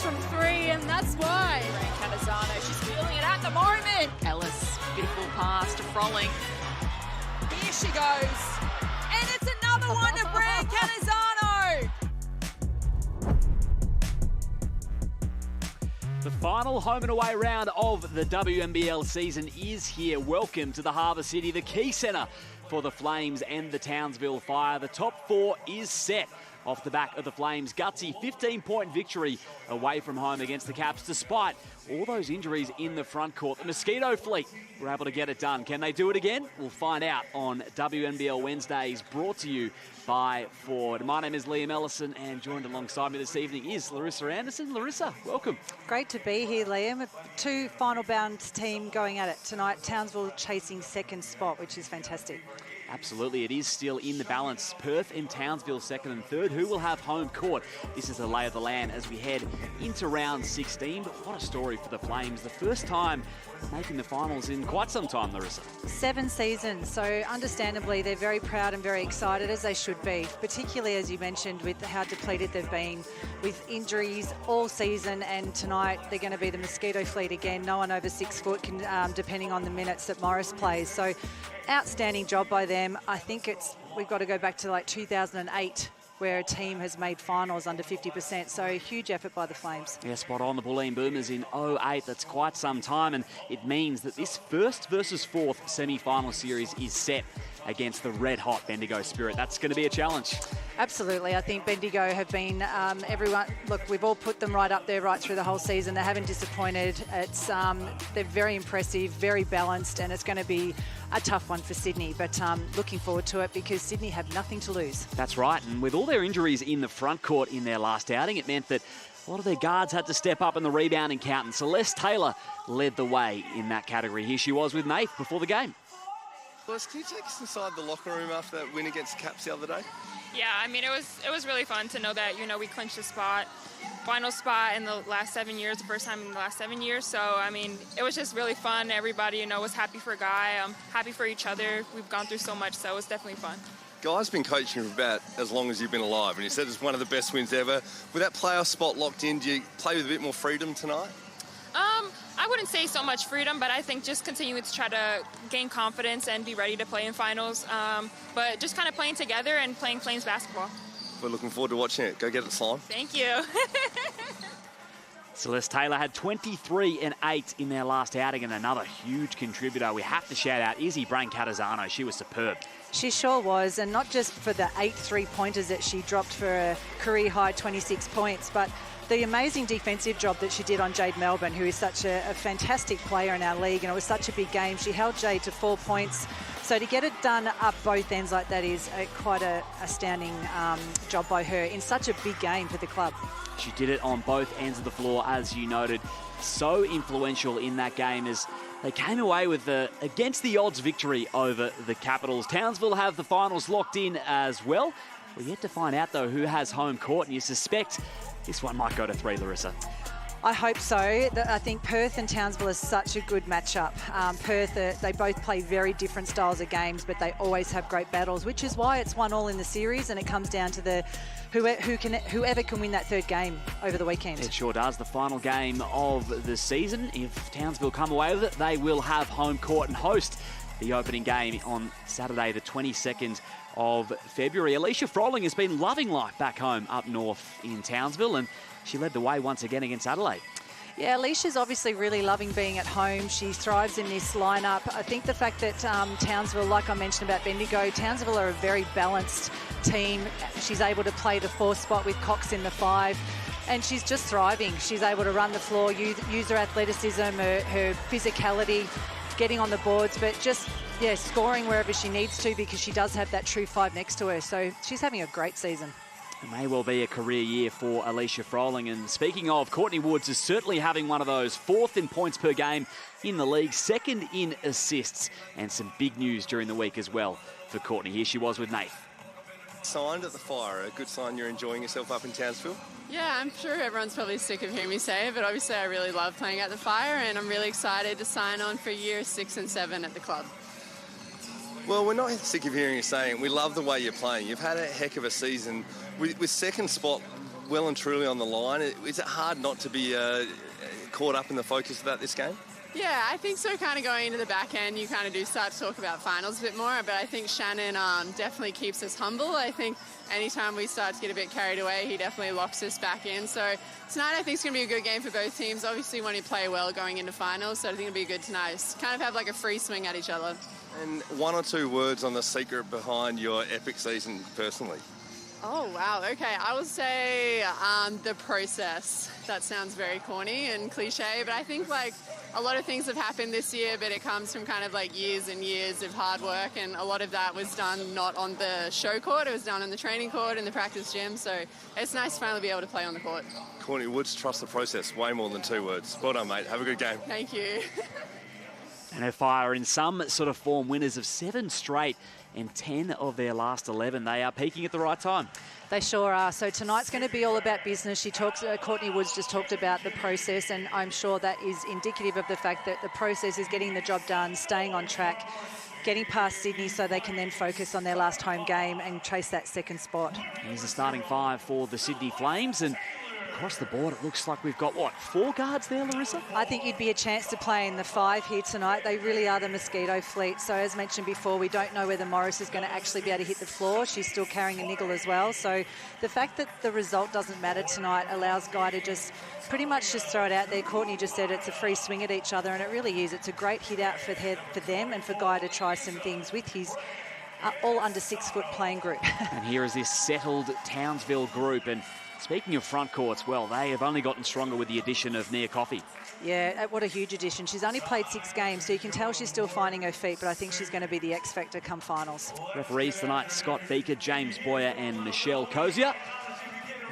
from three, and that's why. Canizano, she's feeling it at the moment. Ellis, beautiful pass to Frolling. Here she goes. And it's another one to Brand Canizano. The final home and away round of the WNBL season is here. Welcome to the Harbour City, the Quaycentre for the Flames and the Townsville Fire. The top four is set off the back of the Flames' gutsy 15-point victory away from home against the Caps, despite all those injuries in the front court. The Mosquito Fleet were able to get it done. Can they do it again? We'll find out on WNBL Wednesdays, brought to you by Ford. My name is Liam Ellison, and joined alongside me this evening is Larissa Anderson. Larissa, welcome. Great to be here, Liam. Two final bound team going at it tonight. Townsville chasing second spot, which is fantastic. Absolutely, it is still in the balance. Perth and Townsville second and third. Who will have home court? This is the lay of the land as we head into round 16. But what a story for the Flames. The first time making the finals in quite some time, Larissa. 7 seasons, so understandably they're very proud and very excited, as they should be, particularly as you mentioned with how depleted they've been with injuries all season, and tonight they're going to be the Mosquito Fleet again. No one over 6 foot can, depending on the minutes that Morris plays. So outstanding job by them. I think we've got to go back to like 2008 where a team has made finals under 50%. So a huge effort by the Flames. Yeah, spot on. The Bulleen Boomers in 08. That's quite some time, and it means that this first versus fourth semi-final series is set against the red-hot Bendigo Spirit. That's going to be a challenge. Absolutely. I think Bendigo have been, everyone, look, we've all put them right up there right through the whole season. They haven't disappointed. They're very impressive, very balanced, and it's going to be a tough one for Sydney, but looking forward to it because Sydney have nothing to lose. That's right, and with all their injuries in the front court in their last outing, it meant that a lot of their guards had to step up in the rebounding count, and Celeste Taylor led the way in that category. Here she was with Nath before the game. Liz, can you take us inside the locker room after that win against the Caps the other day? Yeah, I mean, it was really fun to know that, we clinched the final spot in the last 7 years, the first time in the last 7 years. So, I mean, it was just really fun. Everybody, was happy for Guy, happy for each other. We've gone through so much, so it was definitely fun. Guy's been coaching for about as long as you've been alive, and he said it's one of the best wins ever. With that playoff spot locked in, do you play with a bit more freedom tonight? I wouldn't say so much freedom, but I think just continuing to try to gain confidence and be ready to play in finals. But just kind of playing together and playing Flames basketball. We're looking forward to watching it. Go get it, Slime. Thank you. Celeste Taylor had 23 and 8 in their last outing, and another huge contributor. We have to shout out Izzy Brain-Catazano. She was superb. She sure was, and not just for the 8 3-pointers that she dropped for a career-high 26 points, but the amazing defensive job that she did on Jade Melbourne, who is such a fantastic player in our league, and it was such a big game. She held Jade to 4 points. So to get it done up both ends like that is quite a astounding job by her in such a big game for the club. She did it on both ends of the floor, as you noted. So influential in that game as they came away with the against-the-odds victory over the Capitals. Townsville have the finals locked in as well. We're yet to find out, though, who has home court, and you suspect this one might go to 3, Larissa. I hope so. I think Perth and Townsville is such a good matchup. Perth, they both play very different styles of games, but they always have great battles, which is why it's 1-1 in the series, and it comes down to whoever can win that third game over the weekend. It sure does. The final game of the season. If Townsville come away with it, they will have home court and host the opening game on Saturday, the 22nd of February. Alicia Frolling has been loving life back home up north in Townsville, and she led the way once again against Adelaide. Yeah, Alicia's obviously really loving being at home. She thrives in this lineup. I think the fact that Townsville, like I mentioned about Bendigo, Townsville are a very balanced team. She's able to play the 4th spot with Cox in the 5, and she's just thriving. She's able to run the floor, use her athleticism, her physicality, getting on the boards, but just, scoring wherever she needs to because she does have that true 5 next to her. So she's having a great season. It may well be a career year for Alicia Frolling. And speaking of, Courtney Woods is certainly having one of those. 4th in points per game in the league, 2nd in assists, and some big news during the week as well for Courtney. Here she was with Nath. Signed at the Fire, a good sign you're enjoying yourself up in Townsville? Yeah, I'm sure everyone's probably sick of hearing me say it, but obviously I really love playing at the Fire, and I'm really excited to sign on for years 6 and 7 at the club. Well, we're not sick of hearing you saying it. We love the way you're playing. You've had a heck of a season. With second spot well and truly on the line. Is it hard not to be caught up in the focus about this game? Yeah, I think so. Kind of going into the back end, you kind of do start to talk about finals a bit more, but I think Shannon definitely keeps us humble. I think anytime we start to get a bit carried away, he definitely locks us back in. So tonight I think it's going to be a good game for both teams. Obviously, when you play well going into finals, so I think it'll be good tonight. Just kind of have like a free swing at each other. And 1 or 2 words on the secret behind your epic season personally. Oh, wow. Okay, I will say the process. That sounds very corny and cliche, but I think like a lot of things have happened this year, but it comes from kind of like years and years of hard work, and a lot of that was done not on the show court, it was done on the training court and the practice gym, so it's nice to finally be able to play on the court. Courtney Woods, trust the process, way more than 2 words. Well done, mate. Have a good game. Thank you. And her Fire in some sort of form, winners of 7 straight and 10 of their last 11. They are peaking at the right time. They sure are. So tonight's going to be all about business. Courtney Woods just talked about the process, and I'm sure that is indicative of the fact that the process is getting the job done, staying on track, getting past Sydney so they can then focus on their last home game and chase that second spot. Here's the starting 5 for the Sydney Flames, and across the board, it looks like we've got, what, 4 guards there, Larissa? I think you'd be a chance to play in the 5 here tonight. They really are the mosquito fleet. So as mentioned before, we don't know whether Morris is going to actually be able to hit the floor. She's still carrying a niggle as well. So the fact that the result doesn't matter tonight allows Guy to just pretty much just throw it out there. Courtney just said it's a free swing at each other, and it really is. It's a great hit out for them and for Guy to try some things with his all under 6 foot playing group. And here is this settled Townsville group. And speaking of front courts, well, they have only gotten stronger with the addition of Nia Coffey. Yeah, what a huge addition. She's only played 6 games, so you can tell she's still finding her feet, but I think she's going to be the X factor come finals. Referees tonight, Scott Beaker, James Boyer and Michelle Cozier.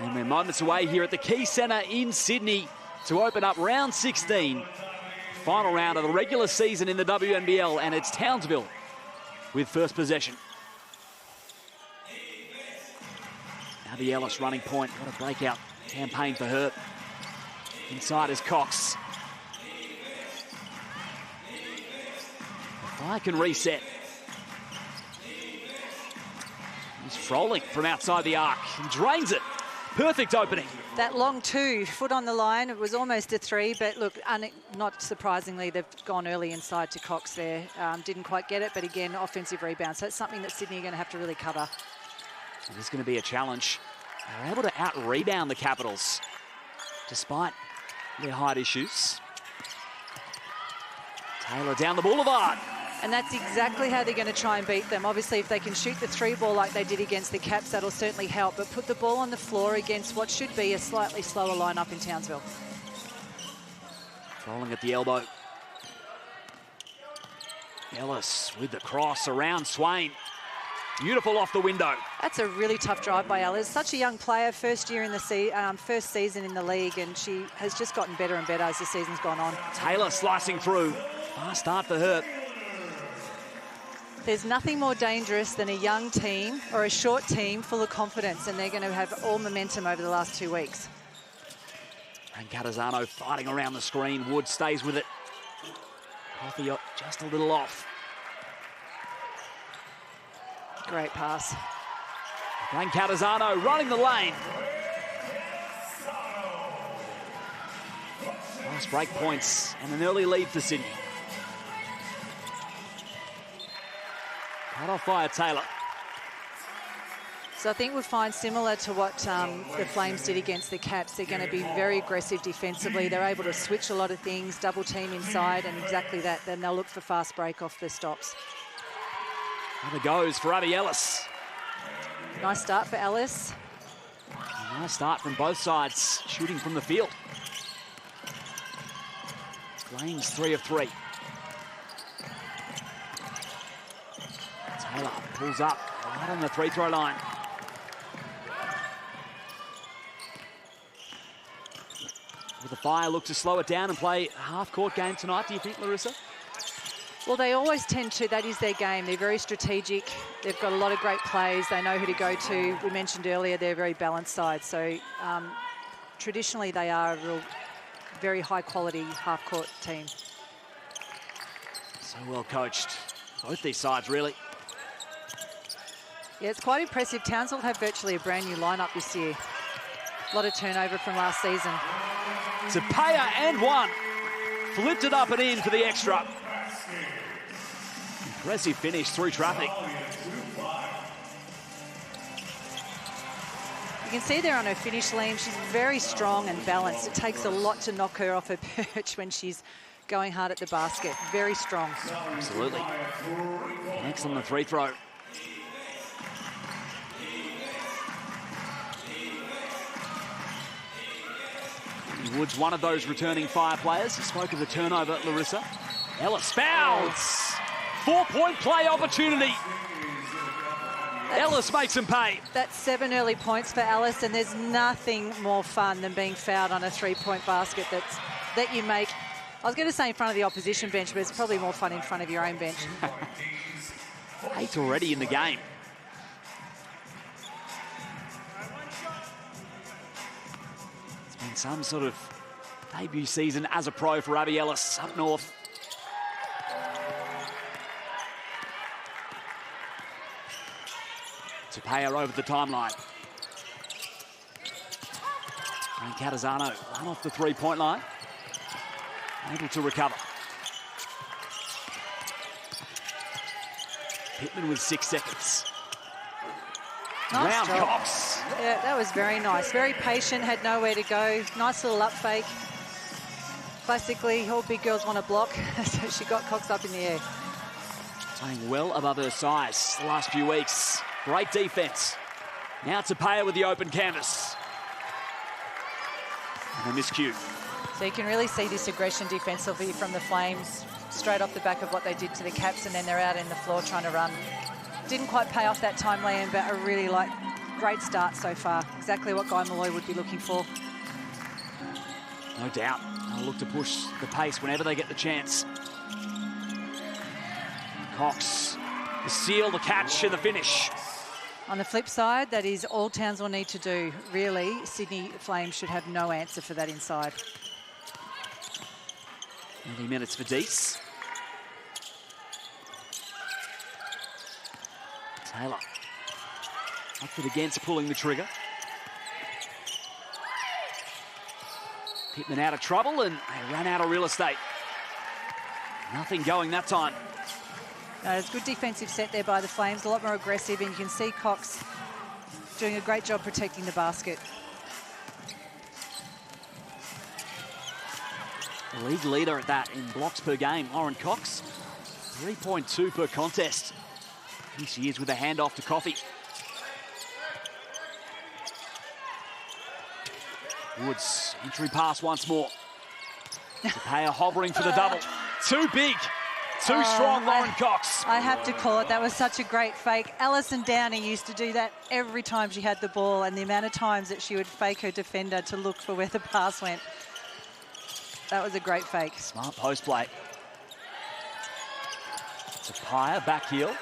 And we're moments away here at the Quaycentre in Sydney to open up round 16. Final round of the regular season in the WNBL, and it's Townsville with first possession. Abby Ellis running point. What a breakout campaign for her. Inside is Cox. The Fire can reset. He's Froling from outside the arc. He drains it. Perfect opening. That long 2, foot on the line. It was almost a 3, but look, not surprisingly, they've gone early inside to Cox there. Didn't quite get it, but again, offensive rebound. So it's something that Sydney are going to have to really cover. It is going to be a challenge. They're able to out-rebound the Capitals, despite their height issues. Taylor down the boulevard. And that's exactly how they're going to try and beat them. Obviously, if they can shoot the 3 ball like they did against the Caps, that'll certainly help. But put the ball on the floor against what should be a slightly slower lineup in Townsville. Rolling at the elbow. Ellis with the cross around Swain. Beautiful off the window. That's a really tough drive by Ellis. Such a young player, first year in the first season in the league, and she has just gotten better and better as the season's gone on. Taylor slicing through. Fast start for her. There's nothing more dangerous than a young team or a short team full of confidence, and they're going to have all momentum over the last 2 weeks. And Catazzano fighting around the screen. Wood stays with it. Coffey just a little off. Great pass. Glenn Catazzano running the lane. Nice break points and an early lead for Sydney. Cut off by Taylor. So I think we'll find similar to what the Flames did against the Caps. They're going to be very aggressive defensively. They're able to switch a lot of things, double team inside, and exactly that. Then they'll look for fast break off the stops. Another goes for Abby Ellis. Nice start for Ellis. A nice start from both sides, shooting from the field. Flames 3 of 3. Taylor pulls up right on the free-throw line. Will the Fire look to slow it down and play a half-court game tonight, do you think, Larissa? Well, they always tend to. That is their game. They're very strategic. They've got a lot of great plays. They know who to go to. We mentioned earlier they're a very balanced side. So traditionally they are a real, very high-quality half-court team. So well coached. Both these sides, really. Yeah, it's quite impressive. Townsville have virtually a brand new lineup this year. A lot of turnover from last season. Tapaya and one. Flipped it up and in for the extra. Impressive finish through traffic. You can see there on her finish, Liam, she's very strong and balanced. It takes a lot to knock her off her perch when she's going hard at the basket. Very strong. Absolutely. Next on the free throw. Woods, one of those returning fire players. You spoke of the turnover, Larissa. Ellis fouls. 4-point play opportunity. Ellis makes him pay. That's 7 early points for Alice, and there's nothing more fun than being fouled on a 3-point basket that you make. I was going to say in front of the opposition bench, but it's probably more fun in front of your own bench. 8 already in the game. It's been some sort of debut season as a pro for Abby Ellis up north. Tapaya over the timeline. And Catazano, one off the 3-point line. Able to recover. Pittman with 6 seconds. Nice Round job. Cox. Yeah, that was very nice. Very patient, had nowhere to go. Nice little up fake. Classically, all big girls want to block, so she got Cox up in the air. Playing well above her size the last few weeks. Great defense. Now Tapaya with the open canvas. And a miscue. So you can really see this aggression defensively from the Flames, straight off the back of what they did to the Caps, and then they're out in the floor trying to run. Didn't quite pay off that time, Liam, but a really great start so far. Exactly what Guy Malloy would be looking for. No doubt. They'll look to push the pace whenever they get the chance. Cox, the seal, the catch, and the finish. On the flip side, that is all Townsville need to do. Really, Sydney Flames should have no answer for that inside. Early minutes for Deese. Taylor. Up it against pulling the trigger. Pittman out of trouble and they ran out of real estate. Nothing going that time. No, it's a good defensive set there by the Flames, a lot more aggressive, and you can see Cox doing a great job protecting the basket. The league leader at that in blocks per game, Lauren Cox. 3.2 per contest. Here she is with a handoff to Coffey. Woods, entry pass once more. Tapaya hovering for the double. Too big. Too strong, Lauren Cox. I have to call it. That was such a great fake. Alison Downing used to do that every time she had the ball, and the amount of times that she would fake her defender to look for where the pass went. That was a great fake. Smart post play. Tapaya back heel.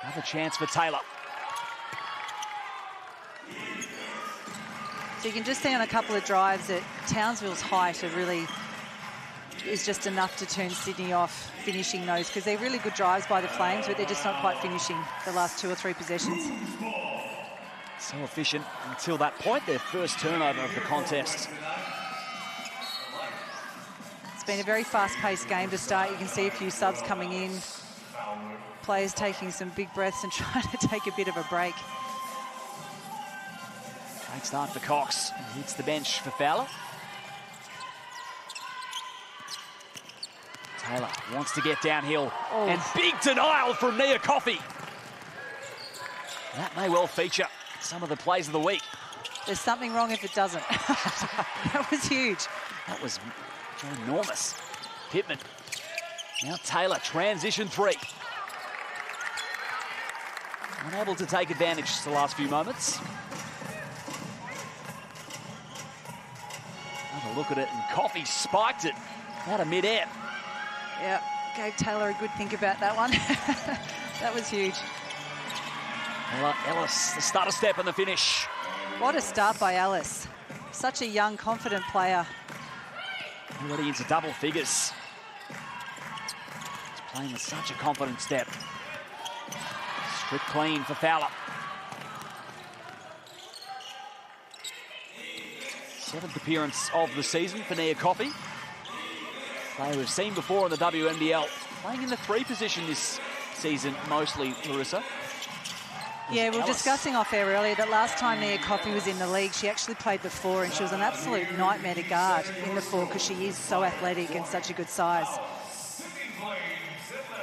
Another chance for Taylor. So you can just see on a couple of drives that Townsville's height is just enough to turn Sydney off finishing those, because they're really good drives by the Flames, but they're just not quite finishing the last 2 or 3 possessions. So efficient until that point, their first turnover of the contest. It's been a very fast-paced game to start. You can see a few subs coming in, players taking some big breaths and trying to take a bit of a break. Great start for Cox. Hits the bench for Fowler. Taylor wants to get downhill. Oh. And big denial from Nia Coffey. That may well feature some of the plays of the week. There's something wrong if it doesn't. That was huge. That was enormous. Pittman. Now Taylor, transition 3. Unable to take advantage the last few moments. Have a look at it, and Coffey spiked it out of mid-air. Yeah, gave Taylor a good think about that one. That was huge. Ellis, the stutter step and the finish. What a start by Alice. Such a young, confident player. Already into double figures. He's playing with such a confident step. Strip clean for Fowler. 7th appearance of the season for Nia Coffey. Player we've seen before in the WNBL. Playing in the 3 position this season, mostly, Larissa. Yeah, we were discussing off air earlier that last time Nia Coffey was in the league, she actually played the 4, and she was an absolute nightmare to guard in the 4 because she is so athletic and such a good size.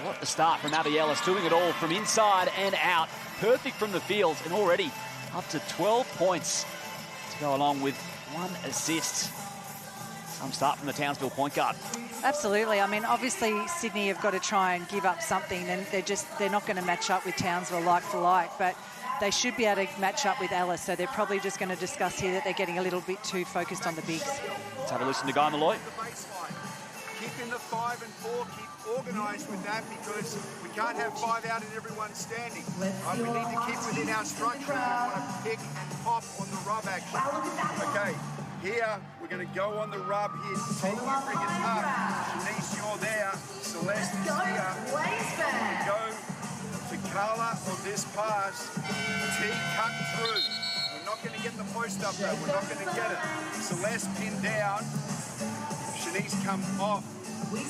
What a start from Abby Ellis, doing it all from inside and out. Perfect from the field, and already up to 12 points to go along with 1 assist. Some start from the Townsville point guard. Absolutely. I mean, obviously Sydney have got to try and give up something, and they're not going to match up with Townsville like for like, but they should be able to match up with Ellis, so they're probably just going to discuss here that they're getting a little bit too focused on the bigs. Let's have a listen to Guy Malloy. Keep in the 5 and 4, keep organised with that, because we can't have 5 out and everyone standing. We need to keep within our structure. We want to pick and pop on the rub action. Okay, here we're going to go on the rub here. Take you bring it up. Shanice, you're there. Celeste is here. Go to Carla on this pass. T cut through. We're not going to get the post up though. We're not going to get it. Celeste pinned down. Shanice come off.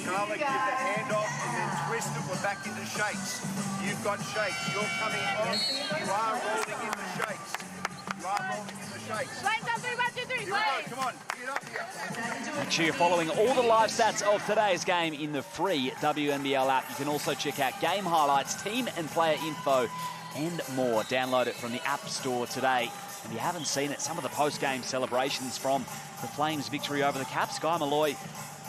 Carla, give the hand off and then twist it. We're back into shakes. You've got shakes. You're coming off. You are rolling into shakes. You are rolling into shakes. Here we go. Come on. Get up here. Make sure you're following all the live stats of today's game in the free WNBL app. You can also check out game highlights, team and player info, and more. Download it from the App Store today. If you haven't seen it, some of the post-game celebrations from the Flames' victory over the Caps, Guy Malloy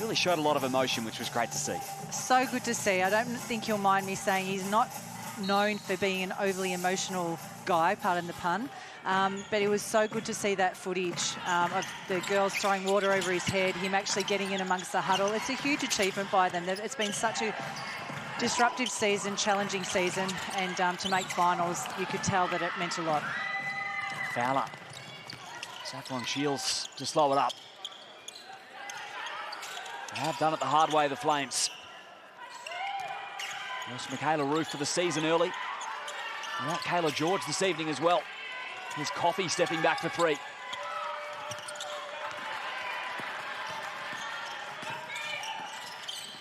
really showed a lot of emotion, which was great to see. So good to see. I don't think you'll mind me saying he's not known for being an overly emotional guy, pardon the pun, but it was so good to see that footage of the girls throwing water over his head, him actually getting in amongst the huddle. It's a huge achievement by them. It's been such a disruptive season, challenging season, and to make finals, you could tell that it meant a lot. Fowler. Saffron Shields to slow it up. They have done it the hard way, the Flames. Lost Michaela Roof for the season early. Without Kayla George this evening as well. Here's Coffey stepping back for 3.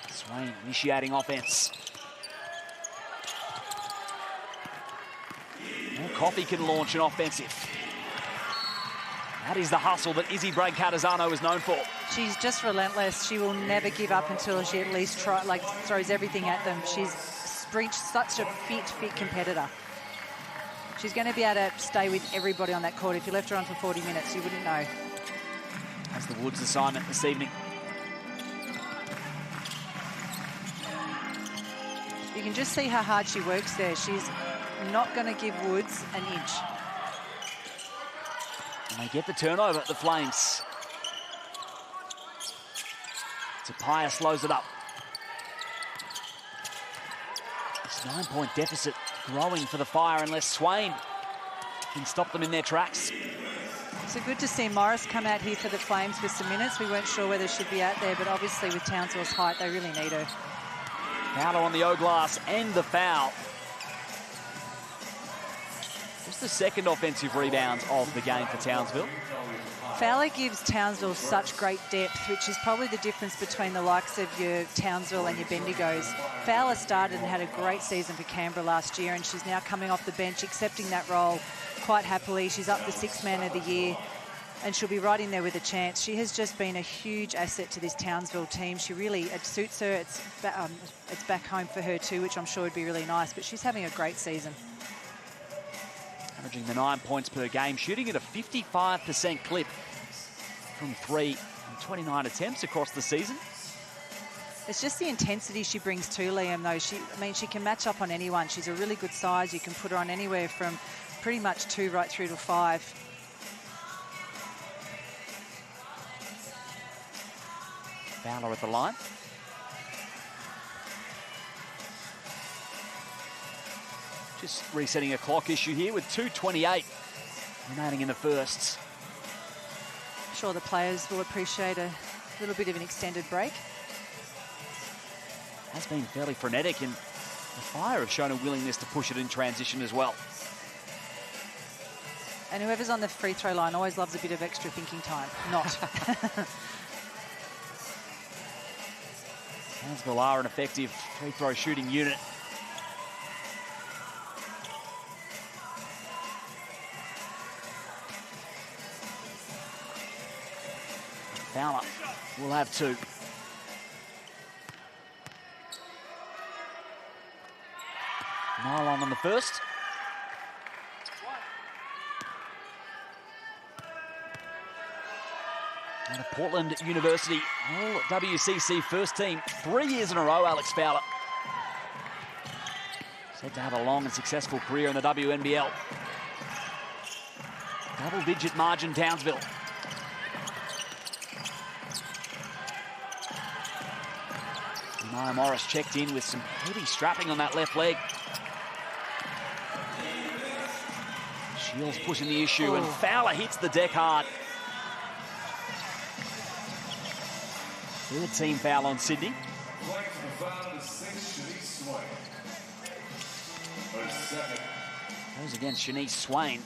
Swain initiating offense. Now Coffey can launch an offensive. That is the hustle that Izzy Bragg-Catazano is known for. She's just relentless. She will never give up until she at least throws everything at them. She's reached such a fit competitor. She's going to be able to stay with everybody on that court. If you left her on for 40 minutes, you wouldn't know. That's the Woods assignment this evening. You can just see how hard she works there. She's not going to give Woods an inch. And they get the turnover, the Flames. Tapia slows it up. It's a 9-point deficit growing for the Fire unless Swain can stop them in their tracks. So good to see Morris come out here for the Flames for some minutes. We weren't sure whether she'd be out there, but obviously with Townsville's height, they really need her. Fowler on the O-glass and the foul. Just the second offensive rebound of the game for Townsville. Fowler gives Townsville such great depth, which is probably the difference between the likes of your Townsville and your Bendigos. Fowler started and had a great season for Canberra last year, and she's now coming off the bench, accepting that role quite happily. She's up the 6th man of the year, and she'll be right in there with a chance. She has just been a huge asset to this Townsville team. She really, it suits her. It's back home for her too, which I'm sure would be really nice, but she's having a great season. Averaging the 9 points per game, shooting at a 55% clip from 3 and 29 attempts across the season. It's just the intensity she brings to Liam, though. She can match up on anyone. She's a really good size. You can put her on anywhere from pretty much 2 right through to 5. Fowler at the line. Just resetting a clock issue here with 2:28 remaining in the first. I'm sure the players will appreciate a little bit of an extended break. Has been fairly frenetic, and the Fire have shown a willingness to push it in transition as well. And whoever's on the free throw line always loves a bit of extra thinking time. Not. Townsville are an effective free throw shooting unit. Fowler will have 2. Nylon on the first. And a Portland University All-WCC first team 3 years in a row, Alex Fowler. Said to have a long and successful career in the WNBL. Double-digit margin, Townsville. Maya Morris checked in with some heavy strapping on that left leg. Shields pushing the issue, and Fowler hits the deck hard. Third team foul on Sydney. Goes against Shanice Swain.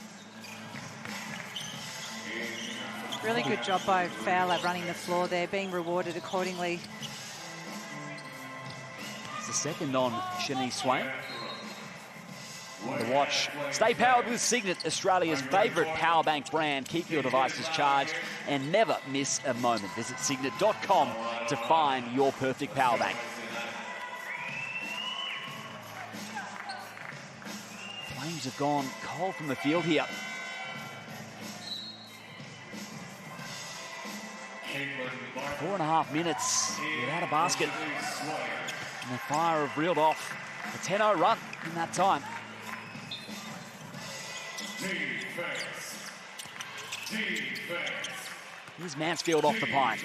Really good job by Fowler running the floor there, being rewarded accordingly. It's the second on Shanice Swain. The watch. Stay powered with Signet, Australia's favourite power bank brand. Keep your devices charged and never miss a moment. Visit signet.com to find your perfect power bank. Flames have gone cold from the field here. Four and a half minutes without a basket. And the Fire have reeled off a 10-0 run in that time. Here's Mansfield off the pine.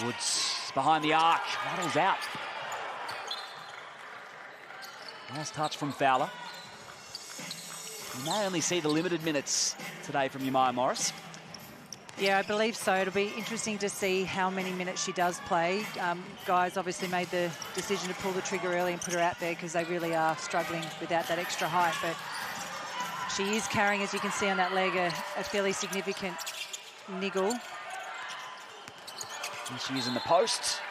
Woods behind the arc, rattles out. Nice touch from Fowler. You may only see the limited minutes today from Maya Morris. Yeah, I believe so. It'll be interesting to see how many minutes she does play. Guys obviously made the decision to pull the trigger early and put her out there because they really are struggling without that extra height. But she is carrying, as you can see on that leg, a fairly significant niggle. And she is in the post.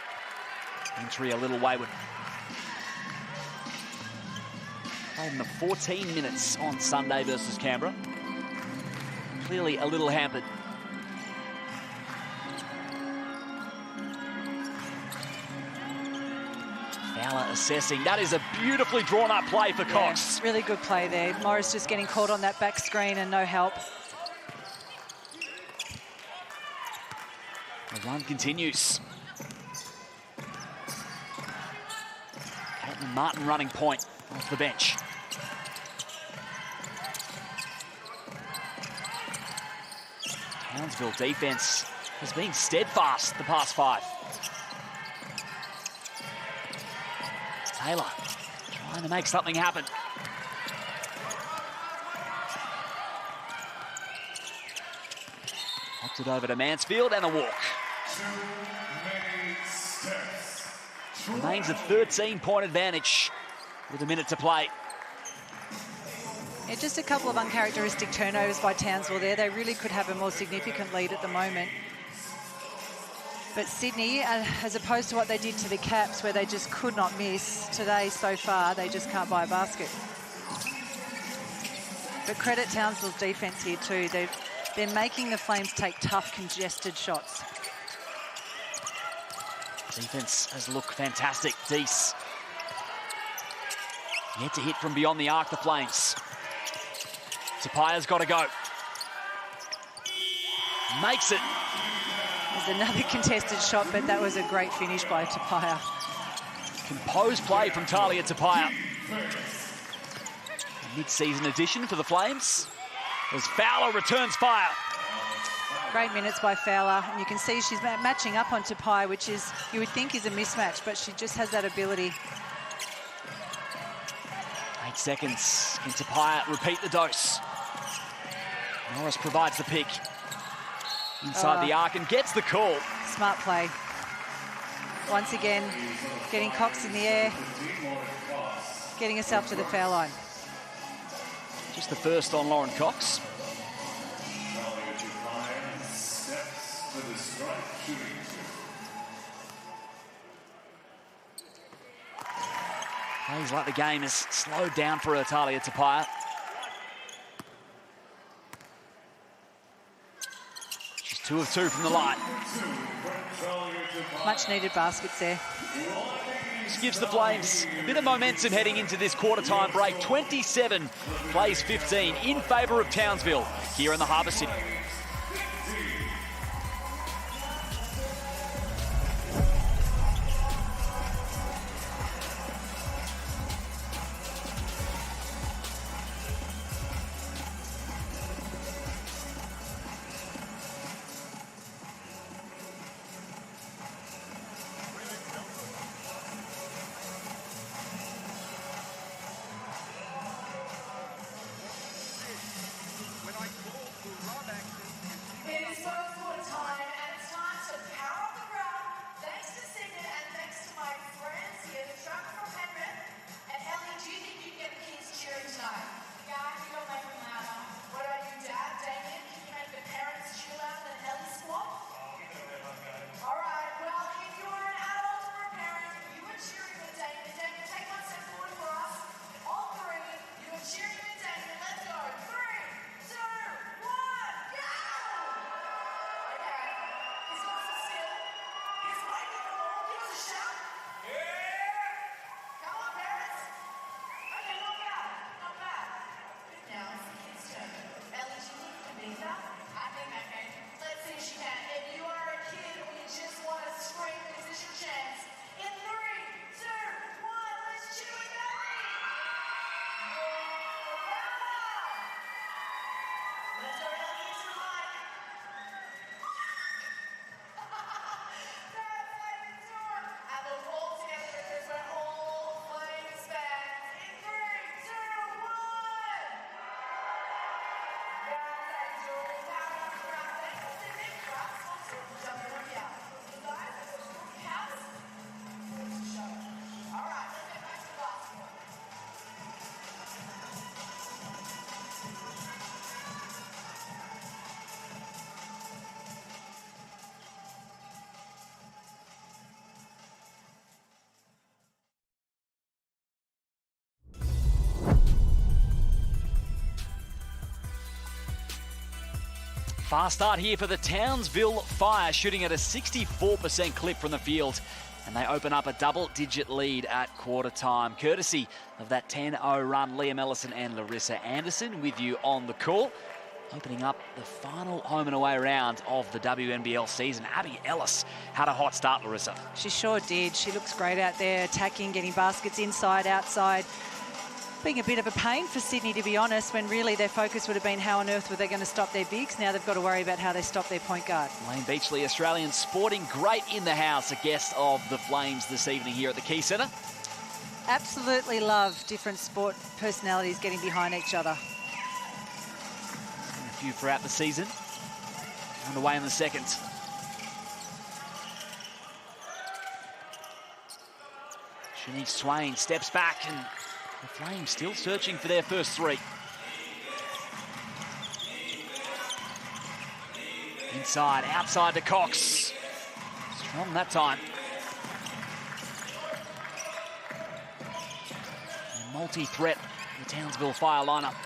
Entry a little wayward. Played in the 14 minutes on Sunday versus Canberra. Clearly a little hampered. Fowler assessing. That is a beautifully drawn up play for Cox. Really good play there. Morris just getting caught on that back screen and no help. The run continues. Caitlin Martin running point off the bench. Townsville defense has been steadfast the past 5. Taylor trying to make something happen. Popped it over to Mansfield and a walk. Remains a 13-point advantage with a minute to play. Yeah, just a couple of uncharacteristic turnovers by Townsville there. They really could have a more significant lead at the moment. But Sydney, as opposed to what they did to the Caps, where they just could not miss, today so far, they just can't buy a basket. But credit Townsville's defence here too. They're making the Flames take tough, congested shots. Defense has looked fantastic. Deese. Yet to hit from beyond the arc, the Flames. Tapia's got to go. Makes it. There's another contested shot, but that was a great finish by Tapia. Composed play from Talia Tapia. Mid-season addition for the Flames as Fowler returns fire. Great minutes by Fowler, and you can see she's matching up on Tapia, which is, you would think is a mismatch, but she just has that ability. 8 seconds. Can Tapia repeat the dose? Morris provides the pick. Inside the arc and gets the call. Smart play. Once again, getting Cox in the air, getting herself to the foul line. Just the first on Lauren Cox. Plays like the game has slowed down for her, Talia Tapia. She's 2 of 2 from the line. Much needed baskets there. This gives the Flames a bit of momentum heading into this quarter-time break. 27 plays 15 in favour of Townsville here in the Harbour City. Fast start here for the Townsville Fire, shooting at a 64% clip from the field. And they open up a double-digit lead at quarter time, courtesy of that 10-0 run. Liam Ellison and Larissa Anderson with you on the call. Opening up the final home and away round of the WNBL season. Abby Ellis had a hot start, Larissa. She sure did. She looks great out there, attacking, getting baskets inside, outside. Being a bit of a pain for Sydney, to be honest, when really their focus would have been how on earth were they going to stop their bigs. Now they've got to worry about how they stop their point guard. Wayne Beachley, Australian sporting great in the house, a guest of the Flames this evening here at the Quaycentre. Absolutely love different sport personalities getting behind each other. A few throughout the season. Underway in the second. Shanice Swain steps back and the Flames still searching for their first three. Inside, outside to Cox. Strong that time. And multi-threat, the Townsville Fire lineup.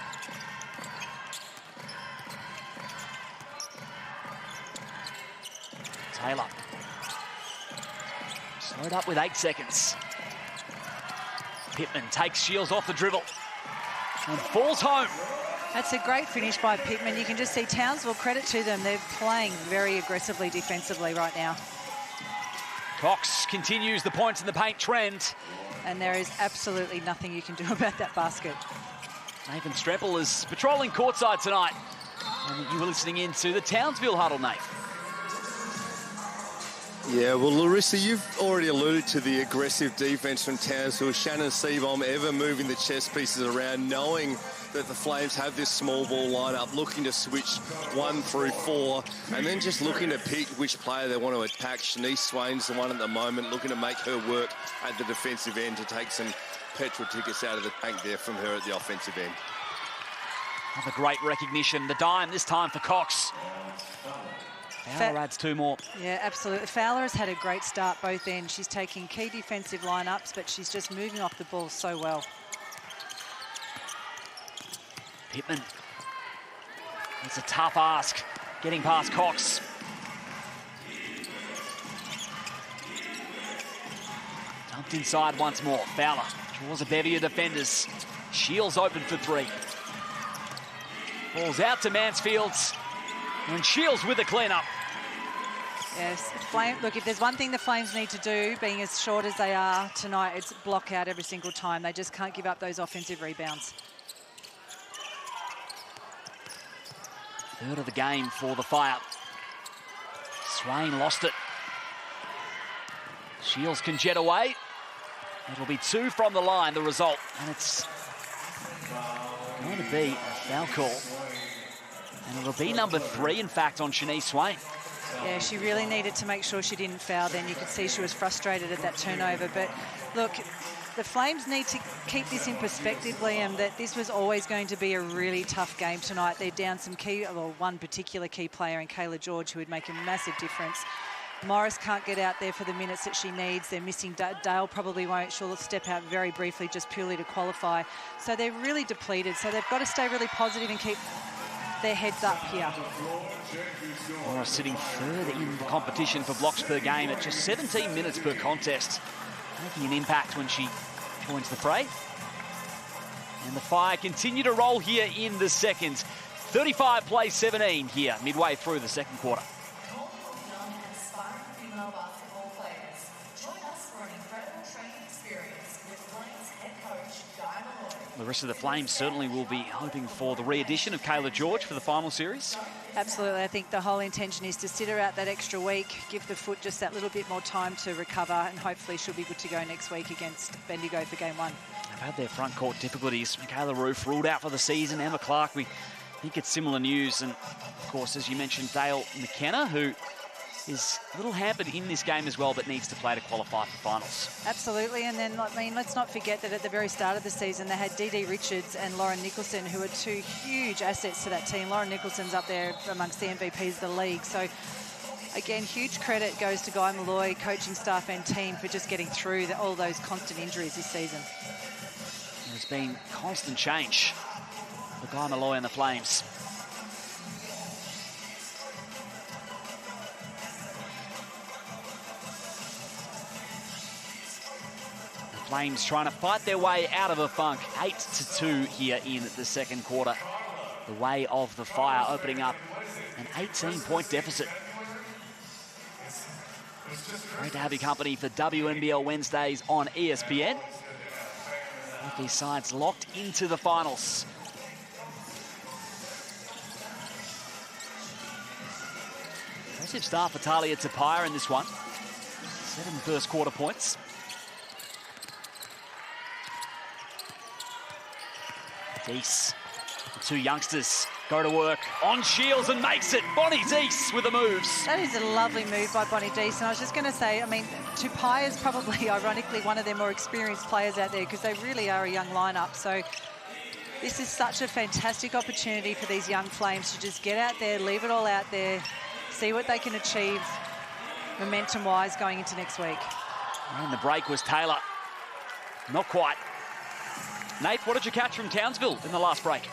Taylor. Slowed up with 8 seconds. Pittman takes Shields off the dribble and falls home. That's a great finish by Pittman. You can just see Townsville, credit to them. They're playing very aggressively defensively right now. Cox continues the points in the paint trend. And there is absolutely nothing you can do about that basket. Nathan Streppel is patrolling courtside tonight. And you were listening in to the Townsville huddle, Nate. Yeah, well, Larissa, you've already alluded to the aggressive defense from Townsville. Shannon Seabohm ever moving the chess pieces around, knowing that the Flames have this small ball lineup, looking to switch 1 through 4, and then just looking to pick which player they want to attack. Shanice Swain's the one at the moment, looking to make her work at the defensive end to take some petrol tickets out of the tank there from her at the offensive end. Another great recognition. The dime this time for Cox. Fowler adds 2 more. Yeah, absolutely. Fowler has had a great start both ends. She's taking key defensive lineups, but she's just moving off the ball so well. Pittman. It's a tough ask, getting past Cox. Dumped inside once more. Fowler draws a bevy of defenders. Shields open for 3. Ball's out to Mansfields. And Shields with the clean-up. Yes, look, if there's one thing the Flames need to do, being as short as they are tonight, it's block out every single time. They just can't give up those offensive rebounds. Third of the game for the Fire. Swain lost it. Shields can jet away. It'll be 2 from the line, the result. And it's going to be a foul call. And it'll be number 3, in fact, on Shanice Swain. Yeah, she really needed to make sure she didn't foul then. You could see she was frustrated at that turnover. But look, the Flames need to keep this in perspective, Liam, that this was always going to be a really tough game tonight. They're down some one particular key player in Kayla George, who would make a massive difference. Morris can't get out there for the minutes that she needs. They're missing Dale, probably won't. She'll step out very briefly just purely to qualify. So they're really depleted. So they've got to stay really positive and keep their heads up here. Morris sitting 3rd in the competition for blocks per game at just 17 minutes per contest. Making an impact when she joins the fray. And the Fire continue to roll here in the second. 35 plays 17 here, midway through the second quarter. The rest of the Flames certainly will be hoping for the re-addition of Kayla George for the final series. Absolutely. I think the whole intention is to sit her out that extra week, give the foot just that little bit more time to recover, and hopefully she'll be good to go next week against Bendigo for game 1. They've had their front court difficulties. Michaela Roof ruled out for the season. Emma Clark, we think it's similar news. And, of course, as you mentioned, Dale McKenna, who is a little hampered in this game as well, but needs to play to qualify for finals. Absolutely, and then, I mean, let's not forget that at the very start of the season, they had Dee Richards and Lauren Nicholson, who are 2 huge assets to that team. Lauren Nicholson's up there amongst the MVPs of the league. So, again, huge credit goes to Guy Malloy, coaching staff and team for just getting through all those constant injuries this season. There's been constant change for Guy Malloy and the Flames. Flames trying to fight their way out of a funk. 8-2 here in the second quarter. The way of the Fire opening up an 18-point deficit. Great to have your company for WNBL Wednesdays on ESPN. With these sides locked into the finals. Impressive start for Talia Tapia in this one. 7 first quarter points. Deese, the 2 youngsters go to work on Shields and makes it. Bonnie Deese with the moves. That is a lovely move by Bonnie Deese. And I was just going to say, I mean, Tupai is probably, ironically, one of their more experienced players out there because they really are a young lineup. So this is such a fantastic opportunity for these young Flames to just get out there, leave it all out there, see what they can achieve momentum-wise going into next week. And the break was Taylor. Not quite. Nate, what did you catch from Townsville in the last break?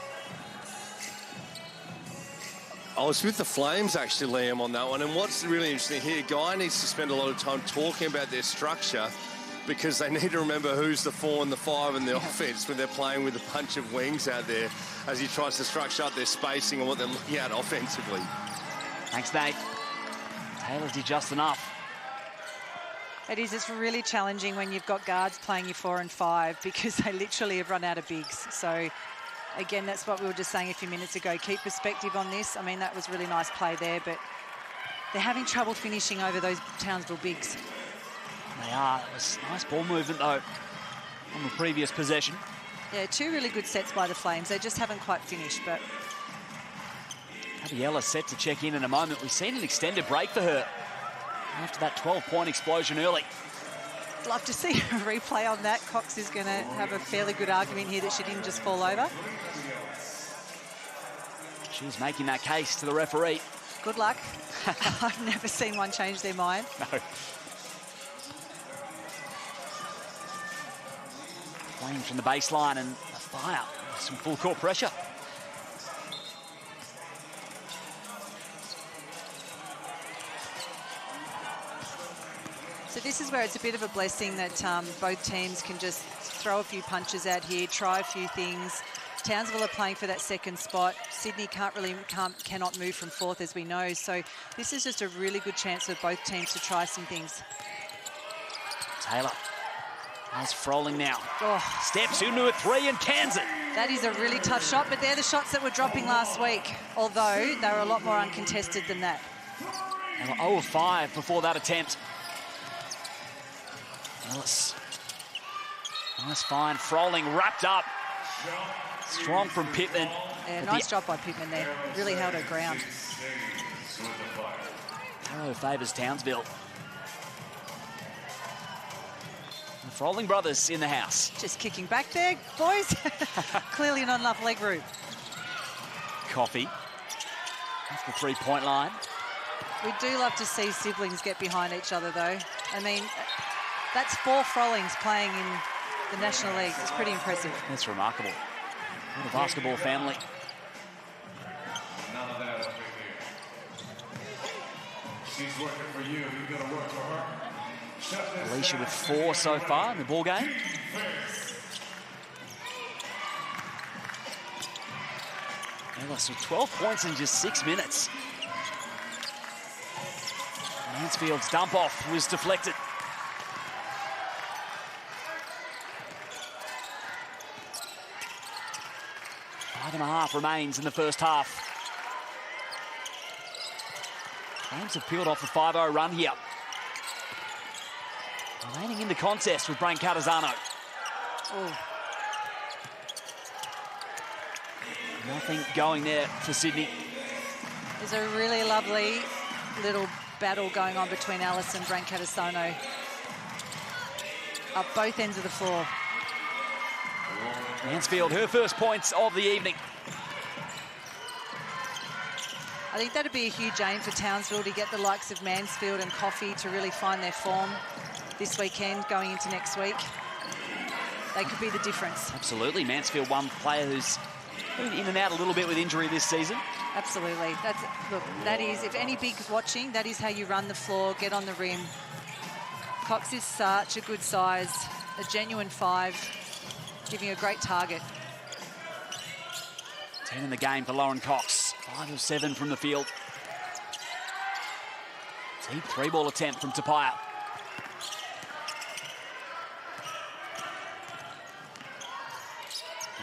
I was with the Flames, actually, Liam, on that one. And what's really interesting here, Guy needs to spend a lot of time talking about their structure because they need to remember who's the 4 and the 5 in the offense when they're playing with a bunch of wings out there as he tries to structure up their spacing and what they're looking at offensively. Thanks, Nate. Taylor did just enough. It is. It's really challenging when you've got guards playing your 4 and 5 because they literally have run out of bigs. So, again, that's what we were just saying a few minutes ago. Keep perspective on this. I mean, that was really nice play there, but they're having trouble finishing over those Townsville bigs. They are. It was nice ball movement, though, on the previous possession. Yeah, 2 really good sets by the Flames. They just haven't quite finished, but... Gabriella set to check in a moment. We've seen an extended break for her after that 12-point explosion early. Love to see a replay on that. Cox is going to have a fairly good argument here that she didn't just fall over. She's making that case to the referee. Good luck. I've never seen one change their mind. No. Playing from the baseline and a fire. Some full court pressure. So this is where it's a bit of a blessing that both teams can just throw a few punches out here, try a few things. Townsville are playing for that second spot. Sydney cannot move from fourth, as we know. So this is just a really good chance for both teams to try some things. Taylor has Froling now. Oh. Steps into a three and cans it. That is a really tough shot, but they're the shots that were dropping last week, although they were a lot more uncontested than that. They were 0 of 5 before that attempt. Ellis. Nice find. Froling wrapped up. Strong from Pittman. Yeah, nice job by Pittman there. Really held her ground. Arrow favours Townsville. The Froling brothers in the house. Just kicking back there, boys. Clearly not enough leg room. Coffee. Off the three-point line. We do love to see siblings get behind each other, though. I mean, that's 4 Frolings playing in the National League. It's pretty impressive. That's remarkable. What a basketball family. She's working for you. You're going to work for her. Alicia with 4 so far in the ball game. Ellis with 12 points in just 6 minutes. Mansfield's dump off was deflected. 5.5 remains in the first half. Flames have peeled off a 5-0 run here. Remaining in the contest with Brain Catazano. Nothing going there for Sydney. There's a really lovely little battle going on between Alice and Brain Catazano up both ends of the floor. Mansfield, her first points of the evening. I think that'd be a huge aim for Townsville to get the likes of Mansfield and Coffey to really find their form this weekend going into next week. They could be the difference. Absolutely. Mansfield, one player who's been in and out a little bit with injury this season. Absolutely. Look, that is, if any big's watching, that is how you run the floor, get on the rim. Cox is such a good size, a genuine 5, giving a great target. 10 in the game for Lauren Cox. 5 of 7 from the field. Deep 3-ball attempt from Tapia.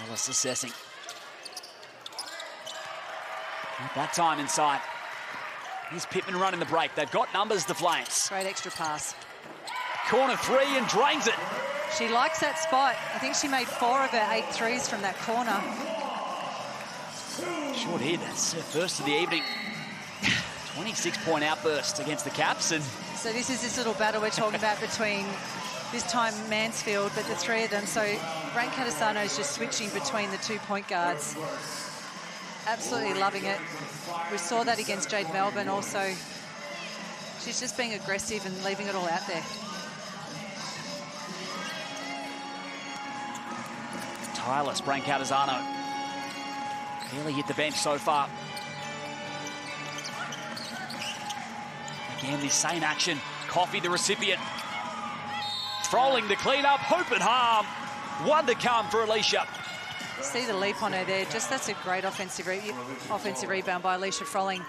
Ellis assessing. Not that time inside. Here's Pittman running the break. They've got numbers, the Flames. Great extra pass. Corner 3 and drains it. She likes that spot. I think she made 4 of her 8 threes from that corner. Short hit. That's her first of the evening. 26-point outburst against the Caps. And so this is this little battle we're talking about between, this time Mansfield, but the 3 of them. So Brain Catazano is just switching between the 2 point guards. Absolutely loving it. We saw that against Jade Melbourne also. She's just being aggressive and leaving it all out there. tireless, Brain Catazano. Barely hit the bench so far. Again, this same action. Coffey, the recipient. Froling the clean-up, hope and harm. One to come for Alicia. See the leap on her there. Just that's a great offensive rebound by Alicia Froling.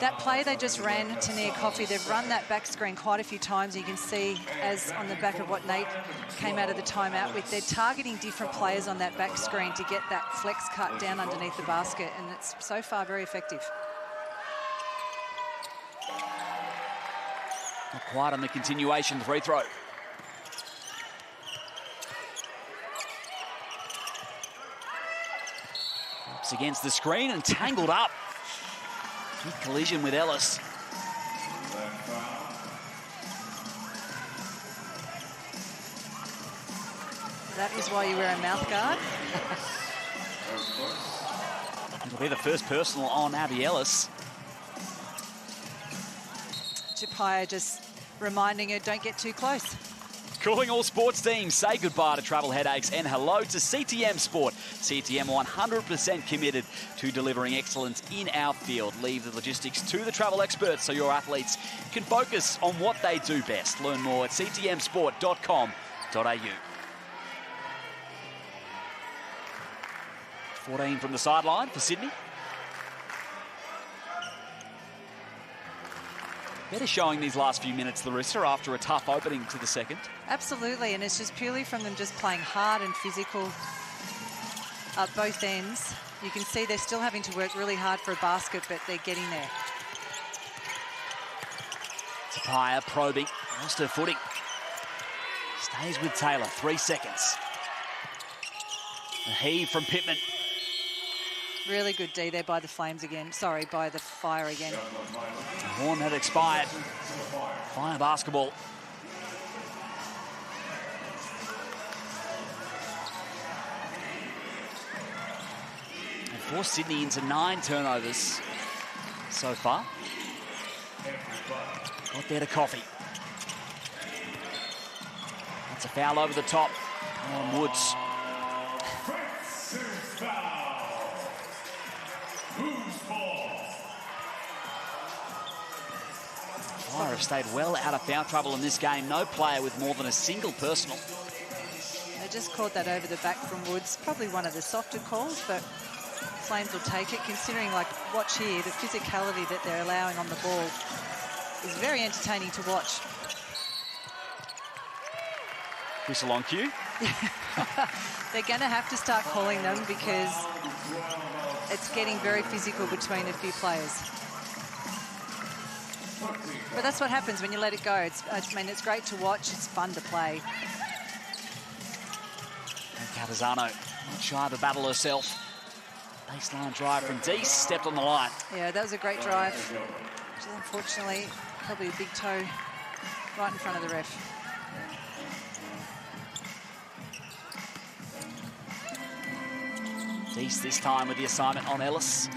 That play they just ran to near Coffey, they've run that back screen quite a few times. You can see, as on the back of what Nate came out of the timeout with, they're targeting different players on that back screen to get that flex cut down underneath the basket, and it's so far very effective. Not quite on the continuation free throw. Ups against the screen and tangled up. Big collision with Ellis. That is why you wear a mouth guard. It'll be the first personal on Abby Ellis. Chapaya just reminding her, don't get too close. Calling all sports teams, say goodbye to travel headaches and hello to CTM Sport. CTM 100% committed to delivering excellence in our field. Leave the logistics to the travel experts so your athletes can focus on what they do best. Learn more at ctmsport.com.au. 14 from the sideline for Sydney. Better showing these last few minutes, Larissa, after a tough opening to the second. Absolutely, and it's just purely from them just playing hard and physical at both ends. You can see they're still having to work really hard for a basket, but they're getting there. Tapia probing, lost her footing. Stays with Taylor, 3 seconds. A heave from Pittman. Really good D there by the Flames again. Sorry, by the Fire again. The horn had expired. Fire basketball. And forced Sydney into 9 turnovers so far. Got there to Coffey. That's a foul over the top on Woods. Fire have stayed well out of foul trouble in this game. No player with more than a single personal. They just caught that over the back from Woods. Probably one of the softer calls, but Flames will take it, considering, like, watch here, the physicality that they're allowing on the ball is very entertaining to watch. Whistle on cue. They're going to have to start calling them because it's getting very physical between a few players. But that's what happens when you let it go. I mean, it's great to watch. It's fun to play. And Catazano, not shy of a battle herself. Baseline drive from Deese, stepped on the line. Yeah, that was a great drive. Which is unfortunately probably a big toe right in front of the ref. Deese this time with the assignment on Ellis.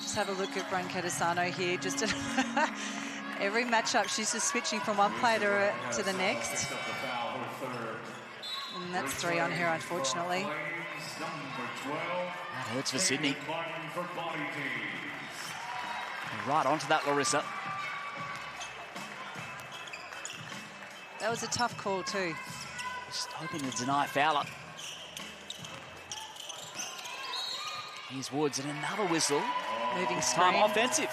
Just have a look at Brancatisano here. Just every matchup, she's just switching from one player to the next. And that's 3 on her, unfortunately. That hurts for Sydney. Right onto that, Larissa. That was a tough call too. Just hoping to deny Fowler. Here's Woods and another whistle. Moving Time screen. offensive.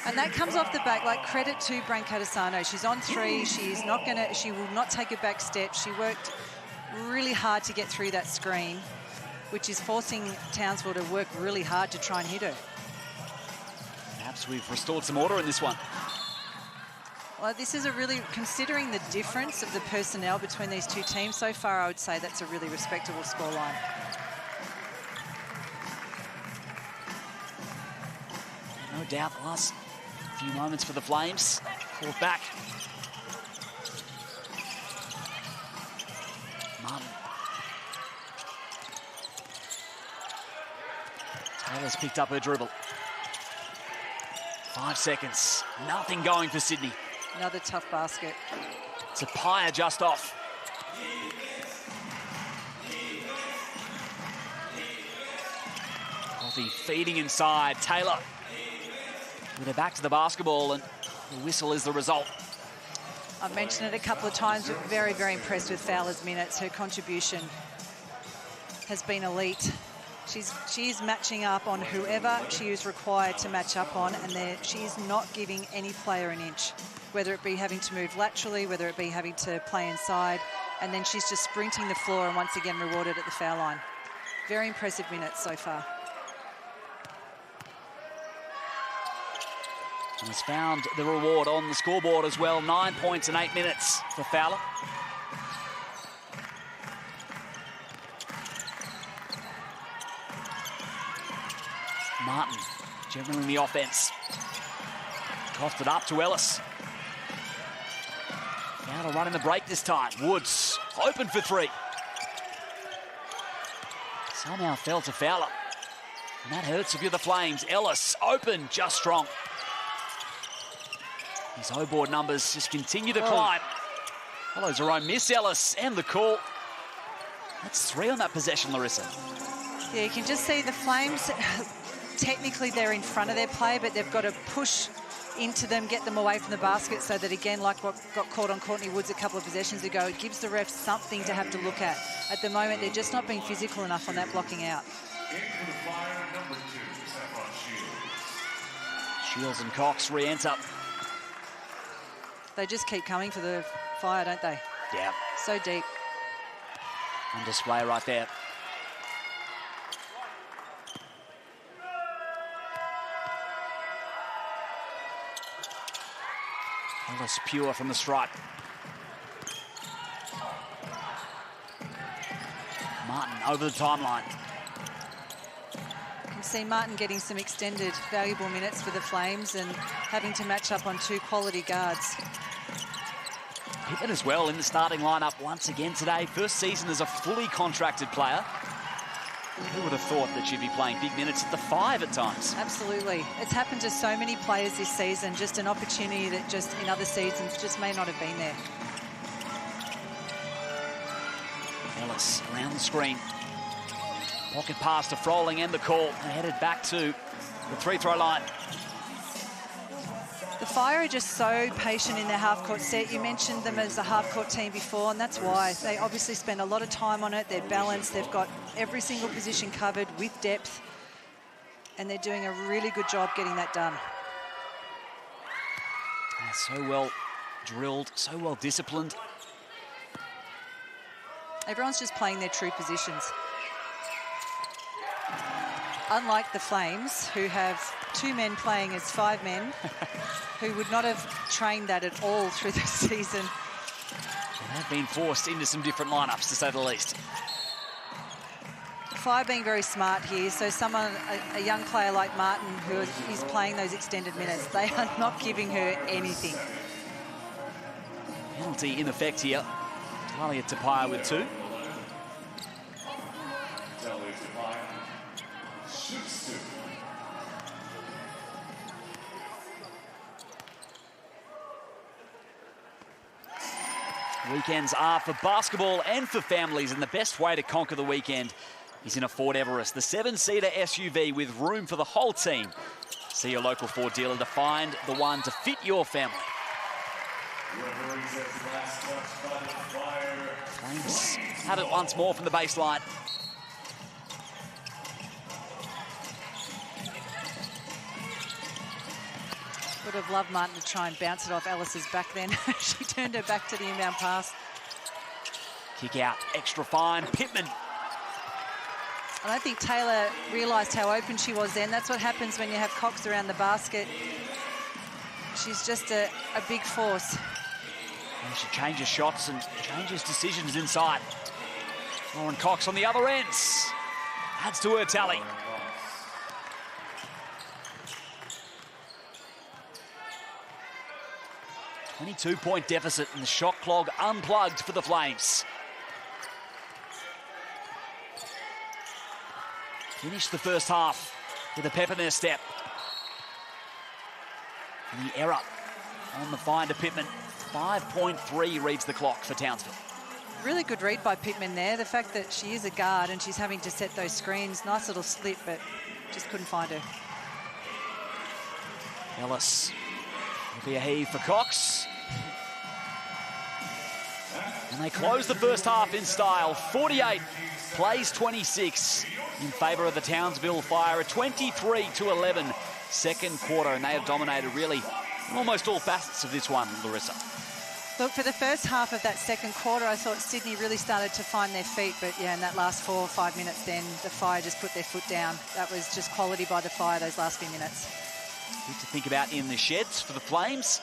And that comes off the back, like, credit to Brancatisano. She's on 3. She will not take a back step. She worked really hard to get through that screen, which is forcing Townsville to work really hard to try and hit her. Perhaps we've restored some order in this one. Well, this is a really, considering the difference of the personnel between these two teams so far, I would say that's a really respectable scoreline. No doubt the last few moments for the Flames. Caught back. Martin. Taylor's picked up her dribble. 5 seconds. Nothing going for Sydney. Another tough basket. Tapia just off. Coffey feeding inside. Taylor with her back to the basketball, and the whistle is the result. I've mentioned it a couple of times, but very, very impressed with Fowler's minutes. Her contribution has been elite. She's matching up on whoever she is required to match up on, and she is not giving any player an inch, whether it be having to move laterally, whether it be having to play inside, and then she's just sprinting the floor and once again rewarded at the foul line. Very impressive minutes so far. And has found the reward on the scoreboard as well. 9 points in 8 minutes for Fowler. Martin generally the offense. Tossed it up to Ellis. Now to run in the break this time. Woods open for 3. Somehow fell to Fowler. And that hurts if you're the Flames. Ellis, open, just strong. His O-board numbers just continue to climb. Follows her own miss, Ellis, and the call. That's 3 on that possession, Larissa. Yeah, you can just see the Flames, technically they're in front of their play, but they've got to push into them, get them away from the basket, so that, again, like what got caught on Courtney Woods a couple of possessions ago, it gives the refs something to have to look at. At the moment, they're just not being physical enough on that blocking out. Shields and Cox re-enter. They just keep coming for the Fire, don't they? Yeah. So deep. On display right there. Ellis pure from the stripe. Martin over the timeline. You can see Martin getting some extended valuable minutes for the Flames and having to match up on 2 quality guards. Pittman as well in the starting lineup once again today. First season as a fully contracted player. Who would have thought that she'd be playing big minutes at the 5 at times? Absolutely. It's happened to so many players this season, just an opportunity that just in other seasons just may not have been there. Ellis around the screen. Pocket pass to Froling and the call. And headed back to the free-throw line. The Fire are just so patient in their half-court set. You mentioned them as a half-court team before, and that's why. They obviously spend a lot of time on it. They're balanced. They've got every single position covered with depth, and they're doing a really good job getting that done. So well drilled, so well disciplined. Everyone's just playing their true positions. Unlike the Flames, who have 2 men playing as 5 men, who would not have trained that at all through the season. They have been forced into some different lineups, to say the least. Fire being very smart here, so someone, a young player like Martin, who is playing those extended minutes, they are not giving her anything. Penalty in effect here. Talia Tapia with 2. Weekends are for basketball and for families, and the best way to conquer the weekend is in a Ford Everest, the 7-seater SUV with room for the whole team. See your local Ford dealer to find the one to fit your family. Flames have it once more from the baseline. Would have loved Martin to try and bounce it off Ellis's back then. She turned her back to the inbound pass. Kick out, extra fine, Pittman. I don't think Taylor realised how open she was then. That's what happens when you have Cox around the basket. She's just a big force. And she changes shots and changes decisions inside. Lauren Cox on the other end. Adds to her tally. A 22-point deficit and the shot clog unplugged for the Flames. Finished the first half with a pep in their step. And the error on the find of Pittman. 5.3 reads the clock for Townsville. Really good read by Pittman there. The fact that she is a guard and she's having to set those screens. Nice little slip, but just couldn't find her. Ellis will be a heave for Cox. And they close the first half in style. 48 plays 26 in favour of the Townsville Fire. A 23-11 second quarter, and they have dominated really almost all facets of this one, Larissa. Look, for the first half of that second quarter, I thought Sydney really started to find their feet. But, yeah, in that last 4 or 5 minutes, then the Fire just put their foot down. That was just quality by the Fire, those last few minutes. Good to think about in the sheds for the Flames,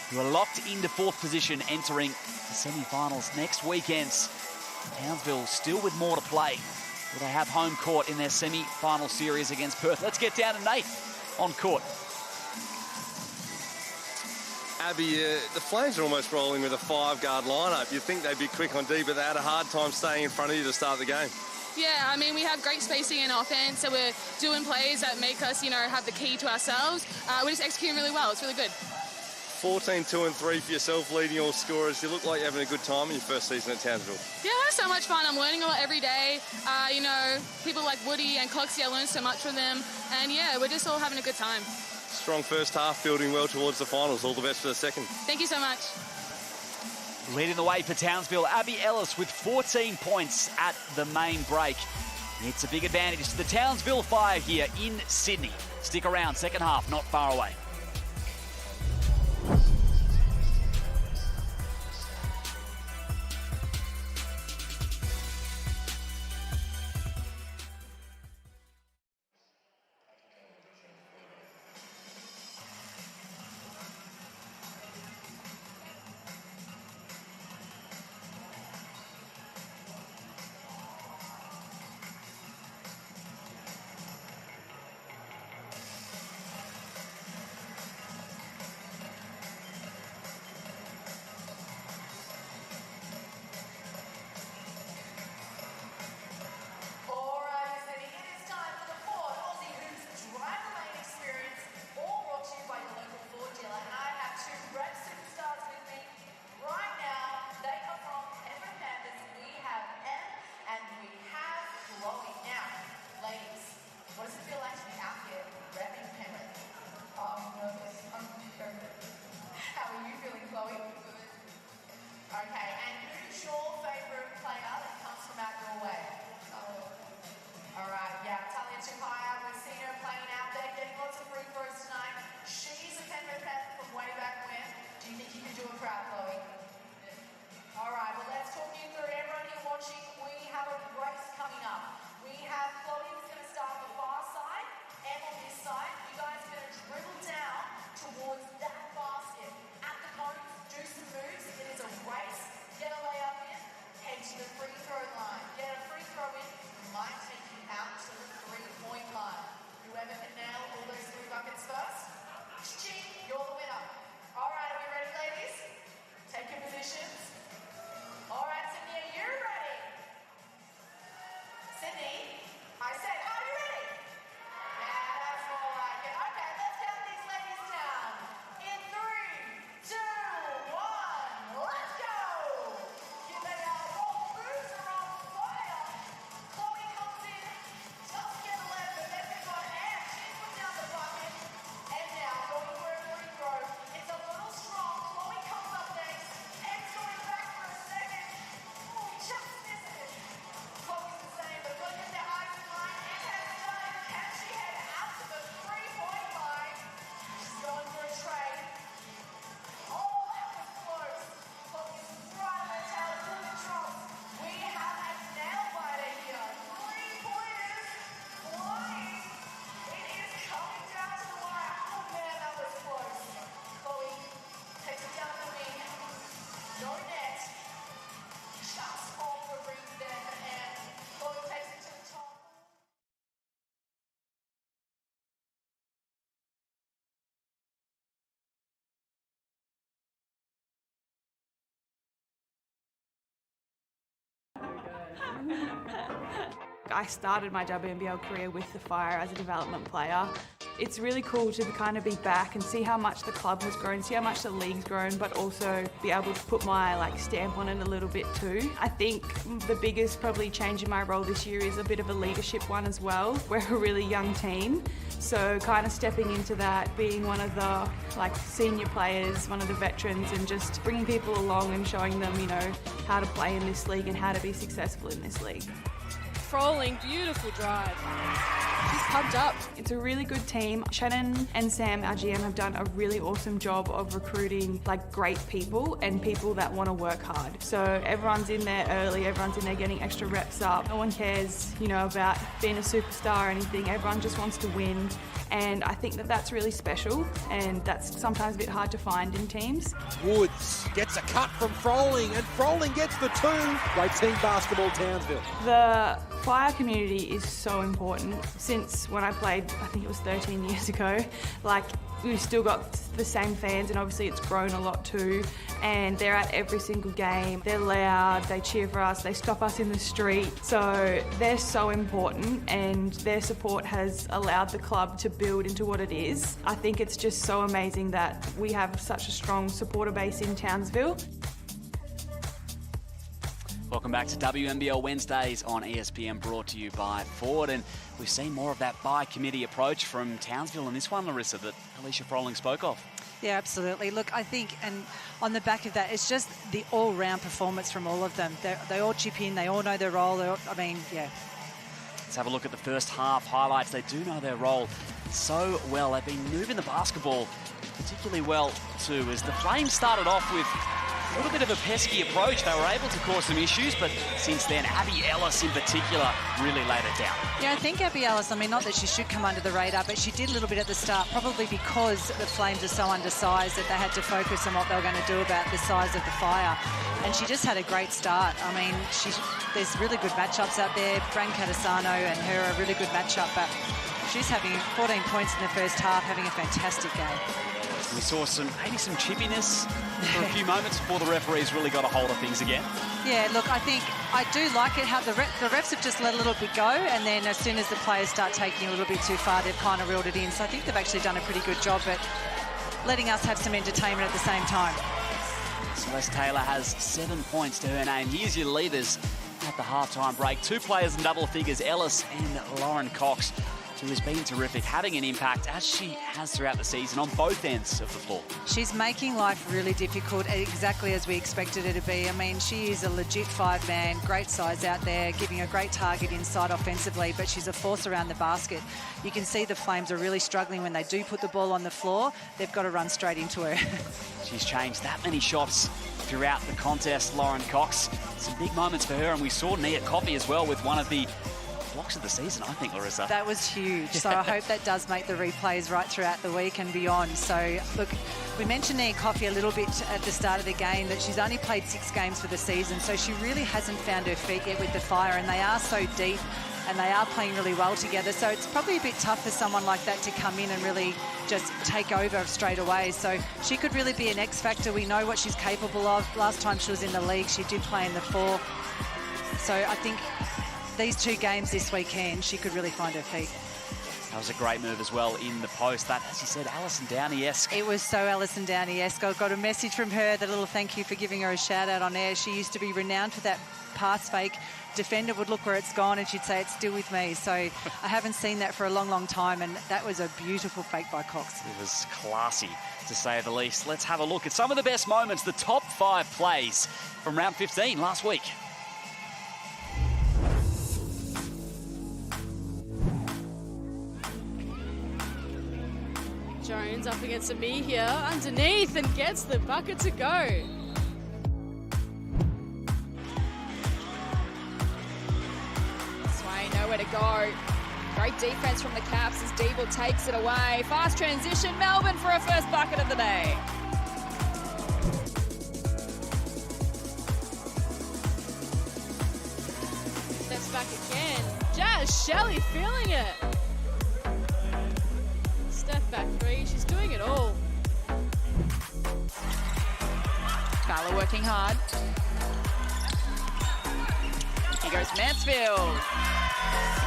who are locked into 4th position entering the semi-finals next weekend. Townsville still with more to play. Will they have home court in their semi-final series against Perth? Let's get down to Nate on court. Abby, the Flames are almost rolling with a 5-guard lineup. You'd think they'd be quick on D, but they had a hard time staying in front of you to start the game. Yeah, I mean, we have great spacing in offense, so we're doing plays that make us, have the key to ourselves. We're just executing really well. It's really good. 14, 2 and 3 for yourself, leading all scorers. You look like you're having a good time in your first season at Townsville. Yeah, I have so much fun. I'm learning a lot every day. People like Woody and Coxie, I learn so much from them. And yeah, we're just all having a good time. Strong first half, building well towards the finals. All the best for the second. Thank you so much. Leading the way for Townsville, Abby Ellis with 14 points at the main break. It's a big advantage to the Townsville Fire here in Sydney. Stick around, second half, not far away. I started my WNBL career with the Fire as a development player. It's really cool to kind of be back and see how much the club has grown, see how much the league's grown, but also be able to put my stamp on it a little bit too. I think the biggest probably change in my role this year is a bit of a leadership one as well. We're a really young team, so kind of stepping into that, being one of the senior players, one of the veterans, and just bringing people along and showing them, how to play in this league and how to be successful in this league. Froling, beautiful drive. She's pumped up. It's a really good team. Shannon and Sam, our GM, have done a really awesome job of recruiting great people and people that want to work hard. So everyone's in there early, everyone's in there getting extra reps up. No one cares, about being a superstar or anything. Everyone just wants to win. And I think that that's really special, and that's sometimes a bit hard to find in teams. Woods gets a cut from Froling, and Froling gets the two. Great team basketball, Townsville. The Fire community is so important. Since when I played, I think it was 13 years ago, like we've still got the same fans, and obviously it's grown a lot too, and they're at every single game. They're loud, they cheer for us, they stop us in the street. So they're so important, and their support has allowed the club to build into what it is. I think it's just so amazing that we have such a strong supporter base in Townsville. Welcome back to WNBL Wednesdays on ESPN, brought to you by Ford. And we've seen more of that by-committee approach from Townsville in this one, Larissa, that Alicia Froling spoke of. Yeah, absolutely. Look, I think, and on the back of that, it's just the all-round performance from all of them. They all chip in, they all know their role. Yeah. Let's have a look at the first half highlights. They do know their role so well. They've been moving the basketball particularly well too, as the Flames started off with a little bit of a pesky approach. They were able to cause some issues, but since then, Abby Ellis in particular really laid it down. Yeah, I think Abby Ellis, I mean, not that she should come under the radar, but she did a little bit at the start, probably because the Flames are so undersized that they had to focus on what they were going to do about the size of the Fire. And she just had a great start. I mean, there's really good matchups out there. Fran Catasano and her are a really good matchup, but she's having 14 points in the first half, having a fantastic game. We saw maybe some chippiness for a few moments before the referees really got a hold of things again. Yeah, look, I think I do like it how the refs have just let a little bit go, and then as soon as the players start taking a little bit too far, they've kind of reeled it in. So I think they've actually done a pretty good job at letting us have some entertainment at the same time. Celeste Taylor has 7 points to her name. Here's your leaders at the halftime break. 2 players in double figures, Ellis and Lauren Cox, who has been terrific, having an impact, as she has throughout the season, on both ends of the floor. She's making life really difficult, exactly as we expected her to be. I mean, she is a legit 5-man, great size out there, giving a great target inside offensively, but she's a force around the basket. You can see the Flames are really struggling when they do put the ball on the floor. They've got to run straight into her. She's changed that many shots throughout the contest, Lauren Cox. Some big moments for her, and we saw Nia Coffey as well with one of the blocks of the season, I think, Larissa. That was huge. So I hope that does make the replays right throughout the week and beyond. So, look, we mentioned Nia Coffey a little bit at the start of the game, that she's only played 6 games for the season, so she really hasn't found her feet yet with the Fire, and they are so deep and they are playing really well together. So it's probably a bit tough for someone like that to come in and really just take over straight away. So she could really be an X factor. We know what she's capable of. Last time she was in the league, she did play in the 4. So I think these 2 games this weekend, she could really find her feet. That was a great move as well in the post. That, as you said, Alison Downey-esque. It was so Alison Downey-esque. I got a message from her, that little thank you for giving her a shout-out on air. She used to be renowned for that pass fake. Defender would look where it's gone and she'd say, it's still with me. So I haven't seen that for a long, long time, and that was a beautiful fake by Cox. It was classy, to say the least. Let's have a look at some of the best moments, the top 5 plays from round 15 last week. Jones up against Amir here, underneath, and gets the bucket to go. Swain nowhere to go. Great defense from the Caps as Deeble takes it away. Fast transition, Melbourne for a first bucket of the day. Steps back again. Jazz Shelley feeling it. Step back 3, she's doing it all. Fowler working hard. Here goes Mansfield.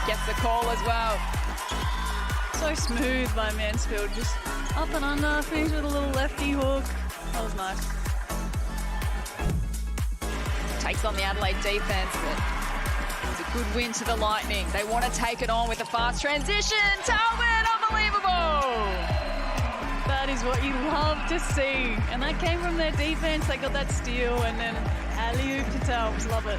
Gets the call as well. So smooth by Mansfield, just up and under, finished with a little lefty hook. That was nice. Takes on the Adelaide defense, but it's a good win to the Lightning. They want to take it on with a fast transition. Talbot, unbelievable! That is what you love to see. And that came from their defense. They got that steal and then alley-oop to Talbot. Love it.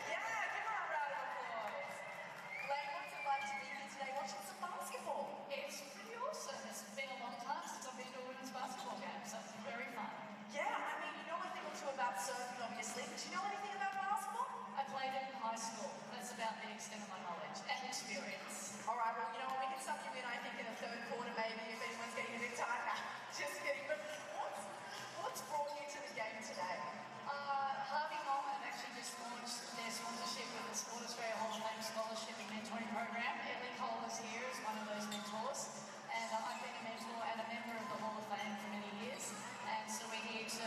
Yeah, give her a round of applause. Lane, what's it like to be Do you know anything about basketball? I played it in high school. That's about the extent of my knowledge and experience. All right, well, you know what, we can suck you in, I think, in the third quarter, maybe, if anyone's getting a bit tired. Just kidding. But what's brought you to the game today? Harvey Norman actually just launched their sponsorship with the Sport Australia Hall of Fame Scholarship and Mentoring Program. Ellie Cole is here as one of those mentors. And I've been a mentor and a member of the Hall of Fame for many years. And so we're here to,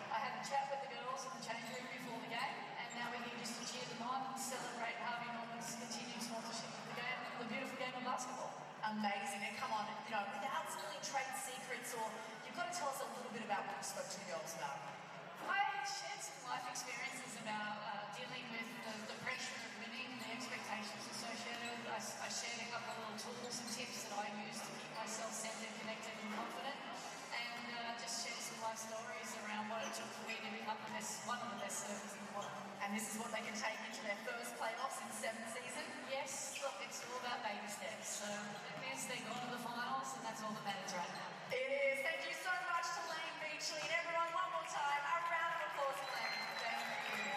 I had a chat with the girls in the change room before the game, and now we're here just to cheer them on and celebrate Harvey Norman's continued sponsorship of the game, the beautiful game of basketball. Amazing. And come on, you know, without spilling trade secrets, or you've got to tell us a little bit about what you spoke to the girls about. I shared some life experiences about dealing with the pressure of winning, the expectations associated. I shared a couple of little tools and tips that I use to keep myself centered, connected and confident, and just share some life stories around what it took for me to become one of the best surfers in the world. And this is what they can take into their first playoffs in 7th season? Yes, look, it's all about baby steps. So it means they're going to the finals, and that's all that matters right now. It is. Thank you so much to Lane Beachley. And everyone, one more time, a round of applause for Lane. Thank you.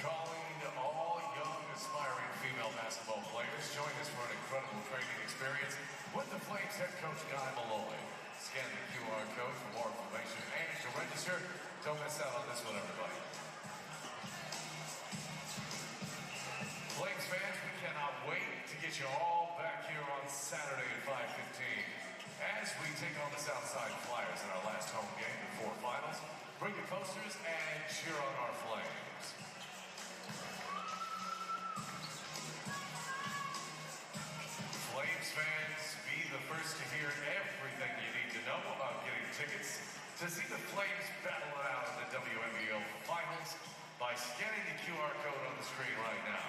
Calling all young, aspiring female basketball players, join us for an incredible training experience with the Flames head coach, Guy Malloy. Scan the QR code for more information and to register. Don't miss out on this one, everybody. Flames fans, we cannot wait to get you all back here on Saturday at 5:15 as we take on the Southside Flyers in our last home game before finals. Bring your posters and cheer on our Flames. Flames fans, be the first to hear everything you need to know about getting tickets to see the Flames battle it out in the WNBL Finals by scanning the QR code on the screen right now.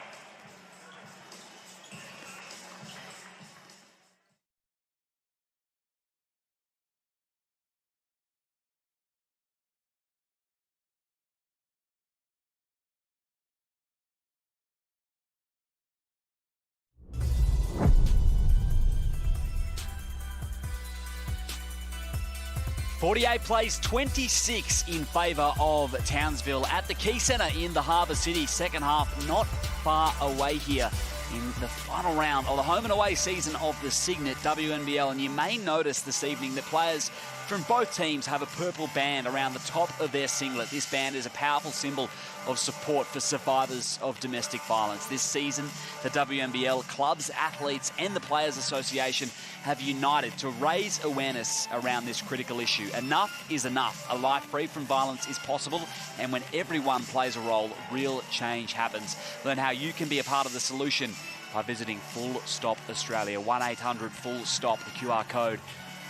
.48 plays 26 in favour of Townsville at the Quaycentre in the Harbour City. Second half not far away here in the final round of the home and away season of the Signet WNBL. And you may notice this evening that players from both teams have a purple band around the top of their singlet. This band is a powerful symbol of support for survivors of domestic violence. This season, the WNBL clubs, athletes and the Players Association have united to raise awareness around this critical issue. Enough is enough. A life free from violence is possible, and when everyone plays a role, real change happens. Learn how you can be a part of the solution by visiting Full Stop Australia. 1-800-FULL-STOP, the QR code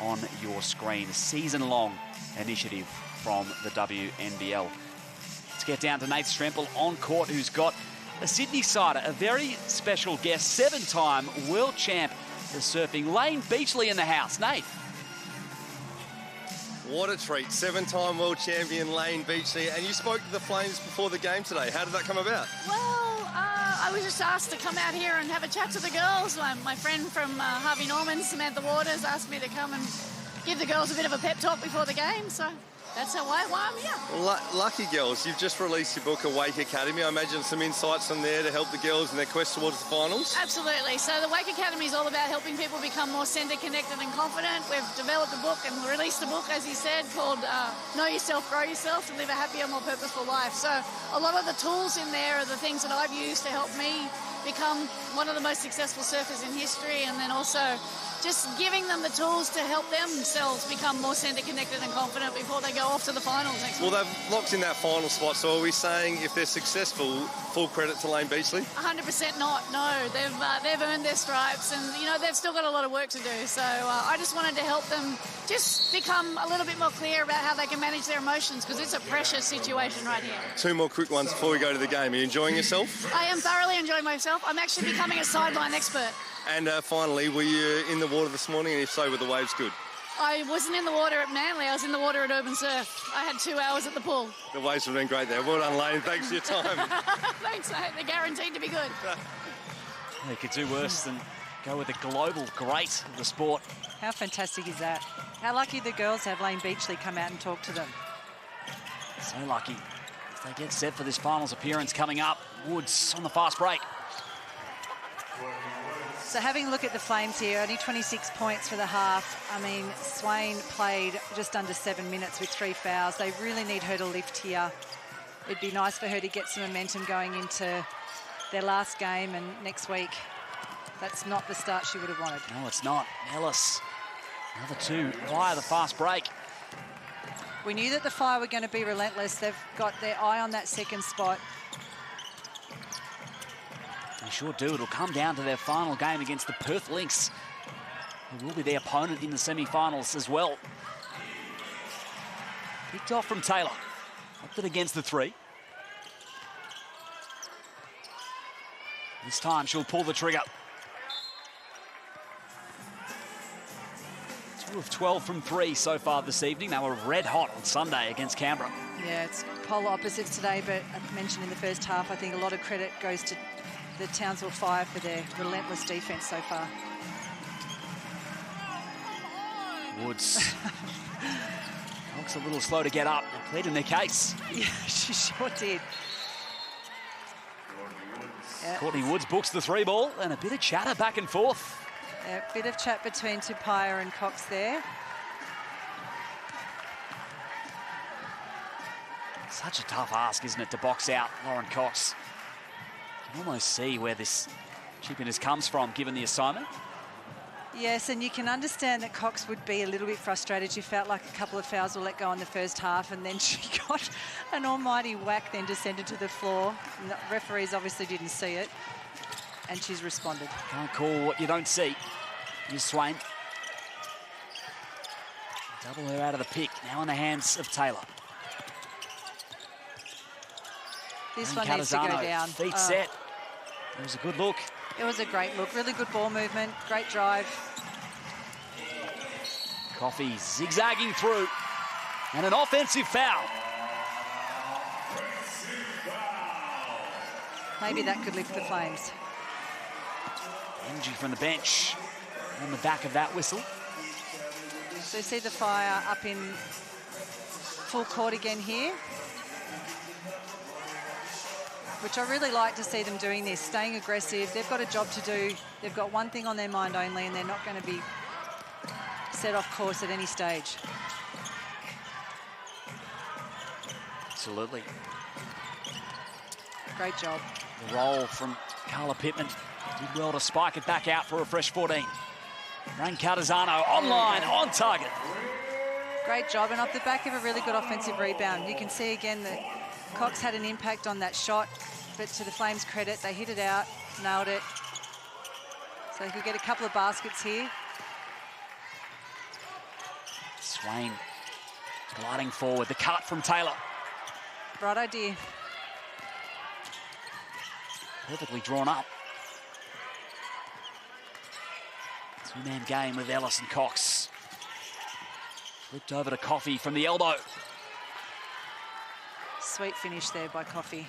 on your screen. A season-long initiative from the WNBL. Let's get down to Nate Strempel on court, who's got a Sydney sider, a very special guest, 7-time world champ for surfing, Lane Beachley in the house. Nate. What a treat. 7-time world champion Lane Beachley. And you spoke to the Flames before the game today. How did that come about? Well, I was just asked to come out here and have a chat to the girls. My friend from Harvey Norman, Samantha Waters, asked me to come and give the girls a bit of a pep talk before the game. So that's why I'm here. Lucky girls. You've just released your book, Awake Academy. I imagine some insights from there to help the girls in their quest towards the finals. Absolutely. So the Wake Academy is all about helping people become more centred, connected and confident. We've developed a book and released a book, as you said, called Know Yourself, Grow Yourself, and Live a Happier, More Purposeful Life. So a lot of the tools in there are the things that I've used to help me become one of the most successful surfers in history, and then also just giving them the tools to help themselves become more centred, connected and confident before they go off to the finals next week. Well, they've locked in that final spot, so are we saying if they're successful, full credit to Lane Beachley? 100% not, no. They've earned their stripes, and, you know, they've still got a lot of work to do. So I just wanted to help them just become a little bit more clear about how they can manage their emotions, because it's a precious situation right here. 2 more quick ones before we go to the game. Are you enjoying yourself? I am thoroughly enjoying myself. I'm actually becoming a sideline expert. And finally, were you in the water this morning, and if so, were the waves good? I wasn't in the water at Manly, I was in the water at Urban Surf. I had 2 hours at the pool. The waves have been great there. Well done, Lane. Thanks for your time. Thanks, mate. They're guaranteed to be good. They could do worse than Go with the global great of the sport. How fantastic is that? How lucky the girls have Lane Beachley come out and talk to them. So lucky. As they get set for this finals appearance coming up. Woods on the fast break. So having a look at the Flames here, only 26 points for the half. I mean, Swain played just under 7 minutes with 3 fouls. They really need her to lift here. It'd be nice for her to get some momentum going into their last game and next week. That's not the start she would have wanted. No, it's not. Ellis, another 2 via the fast break. We knew that the Fire were going to be relentless. They've got their eye on that second spot. They sure do. It'll come down to their final game against the Perth Lynx, who will be their opponent in the semi-finals as well. Picked off from Taylor. Opted against the 3. This time she'll pull the trigger. 2 of 12 from 3 so far this evening. They were red hot on Sunday against Canberra. Yeah, it's polar opposites today, but I mentioned in the first half, I think a lot of credit goes to the Townsville Fire for their relentless defence so far. Woods. Looks a little slow to get up. They're pleading their case. Yeah, she sure did. Yeah. Courtney Woods books the 3 ball and a bit of chatter back and forth. A bit of chat between Tupaia and Cox there. Such a tough ask, isn't it, to box out Lauren Cox. You can almost see where this chippiness comes from, given the assignment. Yes, and you can understand that Cox would be a little bit frustrated. She felt like a couple of fouls were let go in the first half, and then she got an almighty whack, then descended to the floor. And the referees obviously didn't see it, and she's responded. Can't call what you don't see. Here's Swain. Double her out of the pick, now in the hands of Taylor. This and one needs to go Catazano, down. Feet set. It was a good look. It was a great look. Really good ball movement. Great drive. Coffey zigzagging through. And an offensive foul. Maybe that could lift the Flames. Energy from the bench on the back of that whistle. So you see the Fire up in full court again here, which I really like to see them doing this, staying aggressive. They've got a job to do. They've got one thing on their mind only, and they're not going to be set off course at any stage. Absolutely. Great job. The roll from Carla Pittman. Did well to spike it back out for a fresh 14. Rain Catazano online, on target. Great job, and off the back of a really good offensive rebound. You can see again that Cox had an impact on that shot, but to the Flames' credit, they hit it out, nailed it. So they could get a couple of baskets here. Swain gliding forward, the cut from Taylor. Right idea. Perfectly drawn up. 2-man game with Ellis and Cox. Flipped over to Coffey from the elbow. Sweet finish there by Coffey.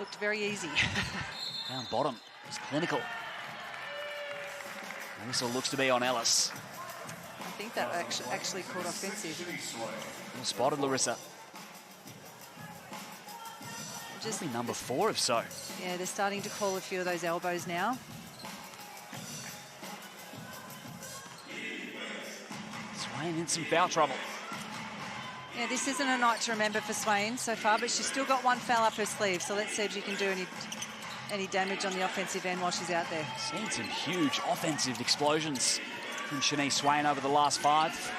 Looked very easy. Down bottom, it's clinical. And whistle looks to be on Ellis. I think that actually caught offensive. Well spotted, Larissa. Just be number 4 if so. Yeah, they're starting to call a few of those elbows now. Swain in some foul trouble. Yeah, this isn't a night to remember for Swain so far, but she's still got 1 foul up her sleeve, so let's see if she can do any damage on the offensive end while she's out there. Seen some huge offensive explosions from Shanice Swain over the last 5.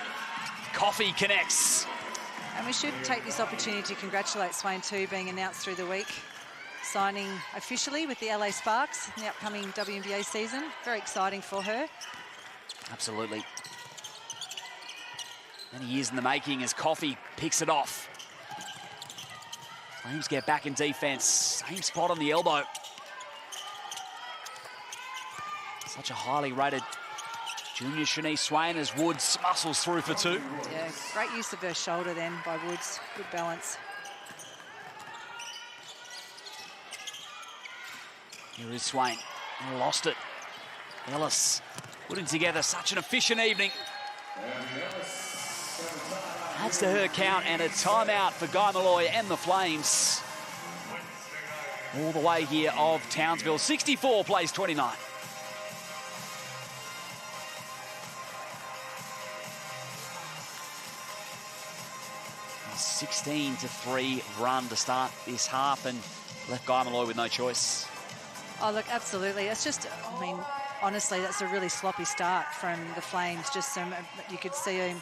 Coffey connects. And we should take this opportunity to congratulate Swain too, being announced through the week, signing officially with the LA Sparks in the upcoming WNBA season. Very exciting for her. Absolutely. Many years in the making as Coffey picks it off. Flames get back in defense. Same spot on the elbow. Such a highly rated junior Shanice Swain as Woods muscles through for 2. Yeah, great use of her shoulder then by Woods. Good balance. Here is Swain. And lost it. Ellis putting together such an efficient evening. Adds to her count and a timeout for Guy Malloy and the Flames. All the way here of Townsville. 64 plays 29. A 16-3 run to start this half and left Guy Malloy with no choice. Oh, look, absolutely. It's just, I mean, honestly, that's a really sloppy start from the Flames. Just some, you could see him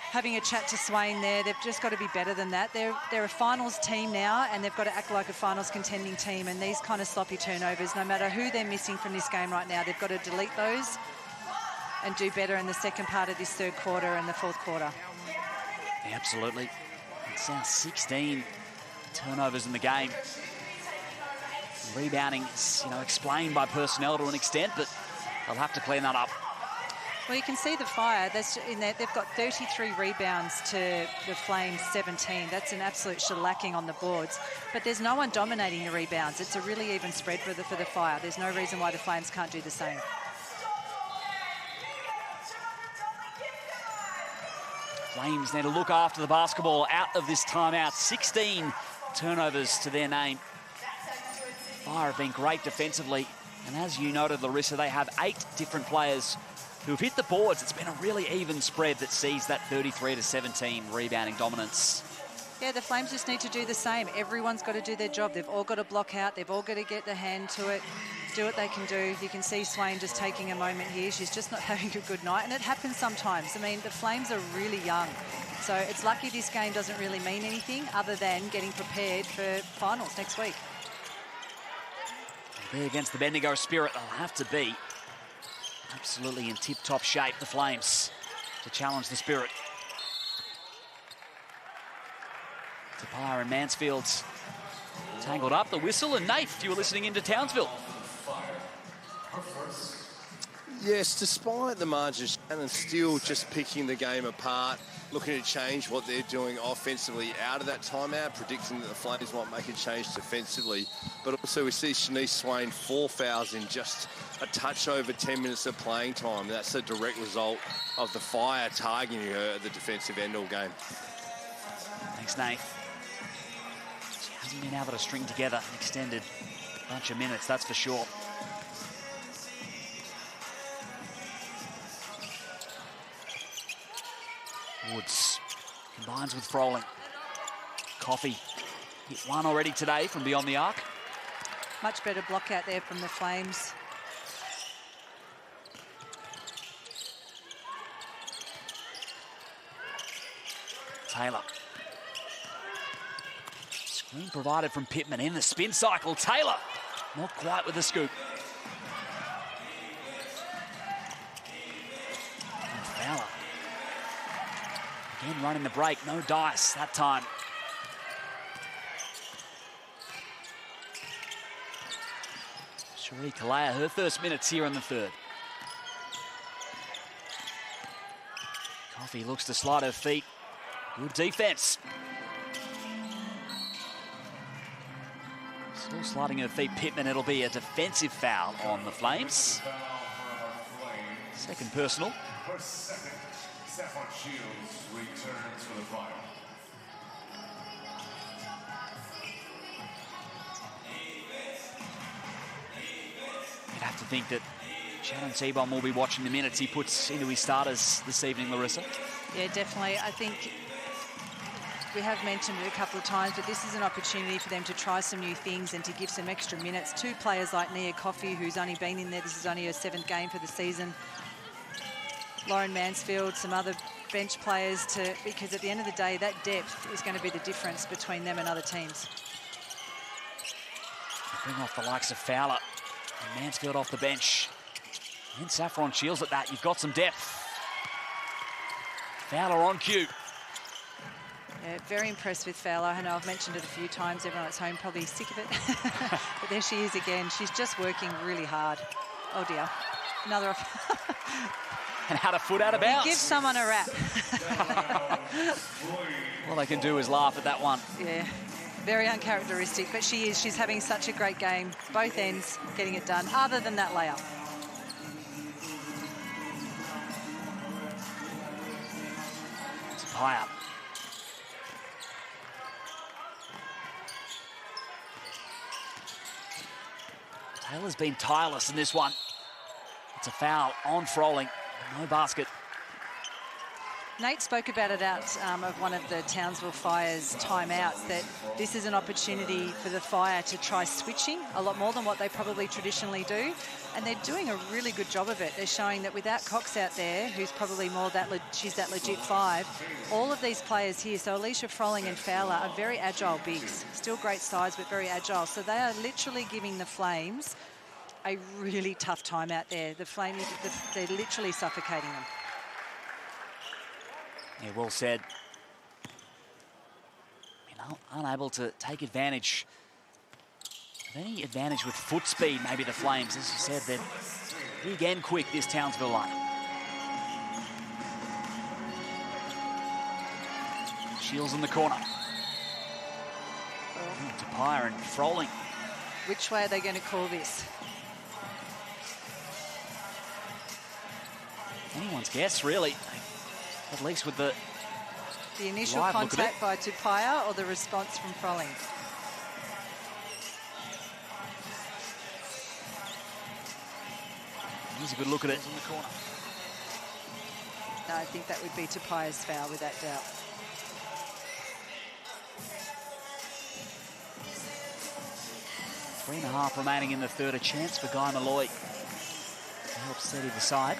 having a chat to Swain there. They've just got to be better than that. They're a finals team now, and they've got to act like a finals contending team. And these kind of sloppy turnovers, no matter who they're missing from this game right now, they've got to delete those and do better in the second part of this third quarter and the fourth quarter. Yeah, absolutely. It's now 16 turnovers in the game. Rebounding is, explained by personnel to an extent, but they'll have to clean that up. Well, you can see the Fire. That's in there. They've got 33 rebounds to the Flames 17. That's an absolute shellacking on the boards. But there's no one dominating the rebounds. It's a really even spread for the Fire. There's no reason why the Flames can't do the same. Flames need to look after the basketball out of this timeout. 16 turnovers to their name. Fire have been great defensively. And as you noted, Larissa, they have 8 different players who've hit the boards. It's been a really even spread that sees that 33-17 rebounding dominance. Yeah, the Flames just need to do the same. Everyone's got to do their job. They've all got to block out. They've all got to get the hand to it, do what they can do. You can see Swain just taking a moment here. She's just not having a good night, and it happens sometimes. I mean, the Flames are really young, so it's lucky this game doesn't really mean anything other than getting prepared for finals next week. Be against the Bendigo Spirit, they'll have to be absolutely in tip-top shape, the Flames, to challenge the Spirit. Tapia and Mansfield tangled up, the whistle, and Nath, you were listening into Townsville. Yes, despite the margins, Shannon still just picking the game apart, looking to change what they're doing offensively out of that timeout, predicting that the Flames might make a change defensively. But also we see Shanice Swain 4 fouls in just a touch over 10 minutes of playing time. That's a direct result of the Fire targeting her at the defensive end all game. Thanks, Nath. She hasn't been able to string together an extended bunch of minutes, that's for sure. Woods combines with Froling. Coffey hit one already today from beyond the arc. Much better block out there from the Flames. Taylor. Screen provided from Pittman in the spin cycle. Taylor not quite with the scoop. And Fowler. Again running the break, no dice that time. Cherie Kalea, her first minutes here in the third. Coffey looks to slide her feet. Good defense. Still sliding her feet, Pittman. It'll be a defensive foul on the Flames. Second personal. Her second, Saffron Shields returns for the final. You'd have to think that Shannon Seaborn will be watching the minutes he puts into his starters this evening, Larissa. Yeah, definitely. I think we have mentioned it a couple of times, but this is an opportunity for them to try some new things and to give some extra minutes. 2 players like Nia Coffey, who's only been in there, this is only her 7th game for the season. Lauren Mansfield, some other bench players, because at the end of the day, that depth is going to be the difference between them and other teams. Bring off the likes of Fowler and Mansfield off the bench. And Saffron Shields at that. You've got some depth. Fowler on cue. Yeah, very impressed with Fowler. I know I've mentioned it a few times. Everyone at home probably sick of it. But there she is again. She's just working really hard. Oh, dear. Another off. And had a foot out of bounds. Give someone a rap. All they can do is laugh at that one. Yeah. Very uncharacteristic, but she is. She's having such a great game. Both ends getting it done, other than that layup. High up. Taylor's been tireless in this one. It's a foul on Froling. No basket. Nate spoke about it out of one of the Townsville Fire's timeouts, that this is an opportunity for the Fire to try switching a lot more than what they probably traditionally do. And they're doing a really good job of it. They're showing that without Cox out there, who's probably more she's that legit 5, all of these players here, so Alicia, Froling and Fowler, are very agile bigs. Still great size, but very agile. So they are literally giving the Flames a really tough time out there. The Flames, they're literally suffocating them. Yeah, well said. Unable to take advantage of any advantage with foot speed, maybe the Flames. As you said, they're big and quick, this Townsville line. Shields in the corner. Tapia and Froling. Which way are they going to call this? Anyone's guess, really. At least with the initial contact by Tapia or the response from Froling? Here's a good look at it in the corner. No, I think that would be Tapia's foul, without doubt. Three and a half remaining in the third. A chance for Guy Malloy to help steady the side.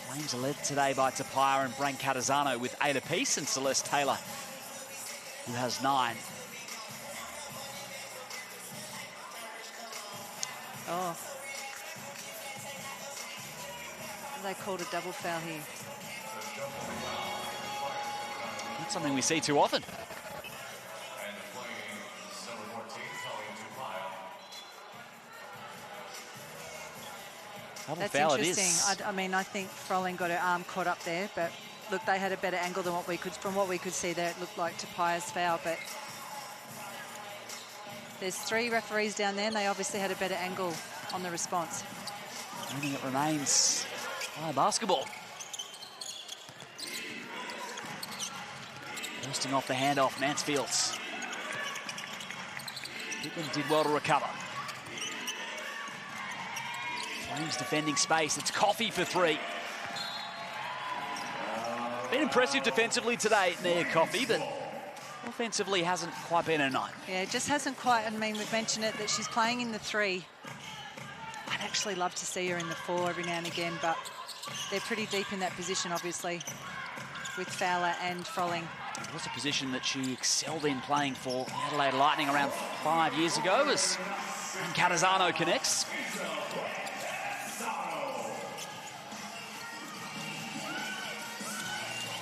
Flames are led today by Tapia and Brain Catazano with 8 apiece, and Celeste Taylor, who has 9. Oh. They called a double foul here. Not something we see too often. That's interesting. I mean, I think Froling got her arm caught up there, but look, they had a better angle than from what we could see there. It looked like Tapia's foul, but there's 3 referees down there, and they obviously had a better angle on the response. I think it remains basketball. Bursting off the handoff, Mansfields. Pittman did well to recover. Flames defending space. It's Coffey for 3. Been impressive defensively today, Nia Coffey, but offensively hasn't quite been her night. Yeah, it just hasn't quite. I mean, we've mentioned it, that she's playing in the 3. I'd actually love to see her in the 4 every now and again, but they're pretty deep in that position, obviously, with Fowler and Froling. It was a position that she excelled in playing for the Adelaide Lightning around 5 years ago, as Catazano connects.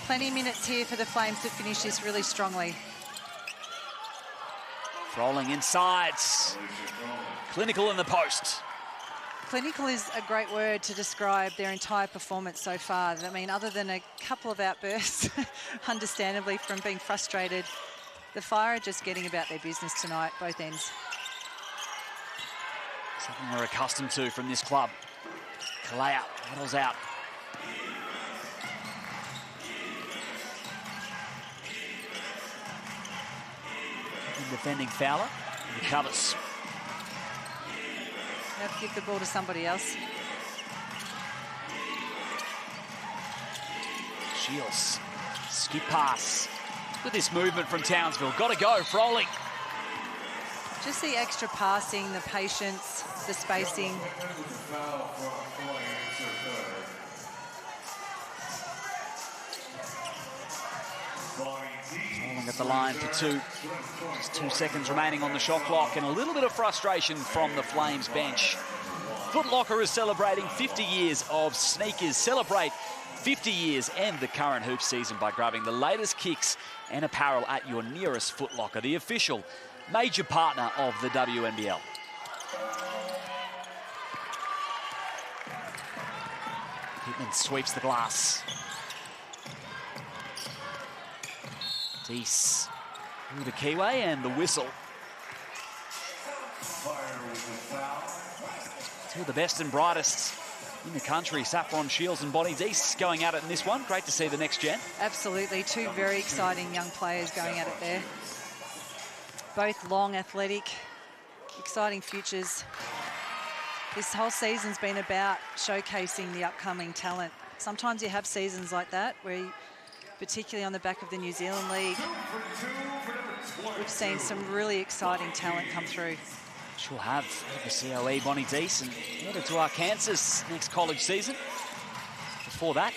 Plenty of minutes here for the Flames to finish this really strongly. Froling inside. Clinical in the post. Clinical is a great word to describe their entire performance so far. I mean, other than a couple of outbursts, understandably, from being frustrated, the Fire are just getting about their business tonight, both ends. Something we're accustomed to from this club. Kalea paddles out. Defending Fowler, recovers. Have to give the ball to somebody else. Shields, skip pass. Look at this movement from Townsville. Got to go, Froling. Just the extra passing, the patience, the spacing. Froling at the line for 2. Just 2 seconds remaining on the shot clock, and a little bit of frustration from the Flames bench. Foot Locker is celebrating 50 years of sneakers. Celebrate 50 years and the current hoop season by grabbing the latest kicks and apparel at your nearest Foot Locker, the official major partner of the WNBL. Pittman sweeps the glass. Deese through the keyway and the whistle. Two of the best and brightest in the country, Saffron Shields and Bonnie Deese, going at it in this one. Great to see the next gen. Absolutely, two very exciting young players going at it there. Both long, athletic, exciting futures. This whole season's been about showcasing the upcoming talent. Sometimes you have seasons like that where you, particularly on the back of the New Zealand League, we've seen some really exciting talent come through. She'll have the COE, Bonnie Deese, and headed to Arkansas next college season. Before that,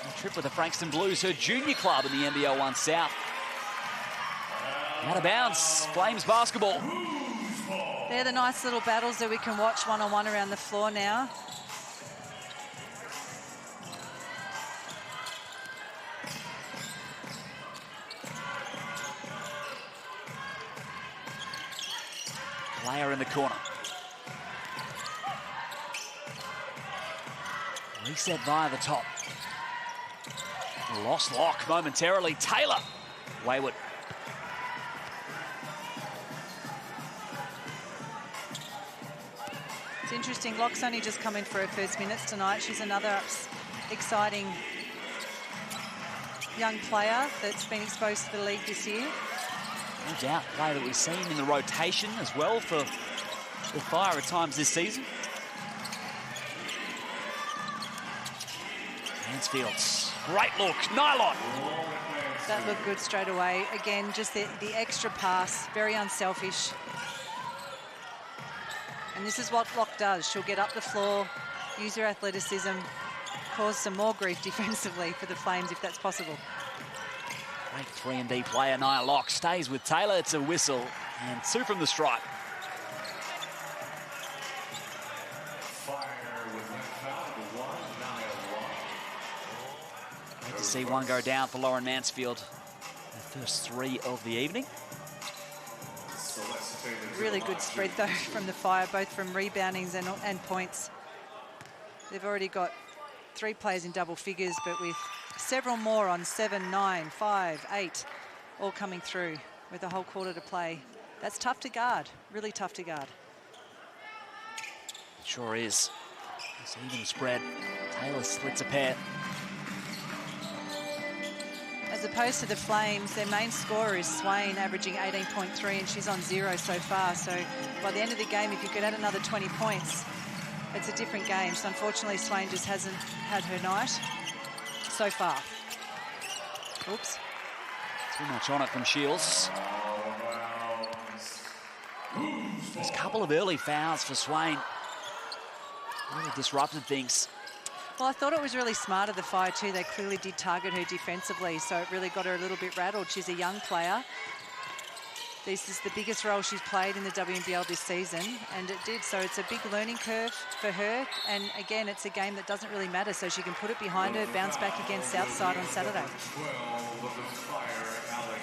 a trip with the Frankston Blues, her junior club in the NBL 1 South. Out of bounds, Flames basketball. They're the nice little battles that we can watch one-on-one around the floor now. Player in the corner. Reset via the top. Lost lock momentarily. Taylor. Wayward. It's interesting, Locke's only just come in for her first minutes tonight. She's another exciting young player that's been exposed to the league this year. No doubt, player that we've seen in the rotation as well for the Fire at times this season. Mansfield's great look, nylon. That looked good straight away. Again, just the extra pass, very unselfish. And this is what Locke does. She'll get up the floor, use her athleticism, cause some more grief defensively for the Flames if that's possible. Great 3-and-D player, Nia Locke, stays with Taylor. It's a whistle, and two from the stripe. Great to see one go down for Lauren Mansfield. The first three of the evening. Really good spread, though, from the Fire, both from reboundings and points. They've already got 3 players in double figures, but with several more on 7, 9, 5, 8, all coming through with a whole quarter to play. That's tough to guard, really tough to guard. It sure is. It's an even spread. Taylor slits a pair. As opposed to the Flames, their main scorer is Swain, averaging 18.3, and she's on 0 so far. So by the end of the game, if you could add another 20 points, it's a different game. So unfortunately, Swain just hasn't had her night so far. Oops. Too much on it from Shields. There's a couple of early fouls for Swain. Really disrupted things. Well, I thought it was really smart of the Fire too. They clearly did target her defensively, so it really got her a little bit rattled. She's a young player. This is the biggest role she's played in the WNBL this season, and it did. So it's a big learning curve for her. And again, it's a game that doesn't really matter, so she can put it behind her, bounce back against Southside on Saturday.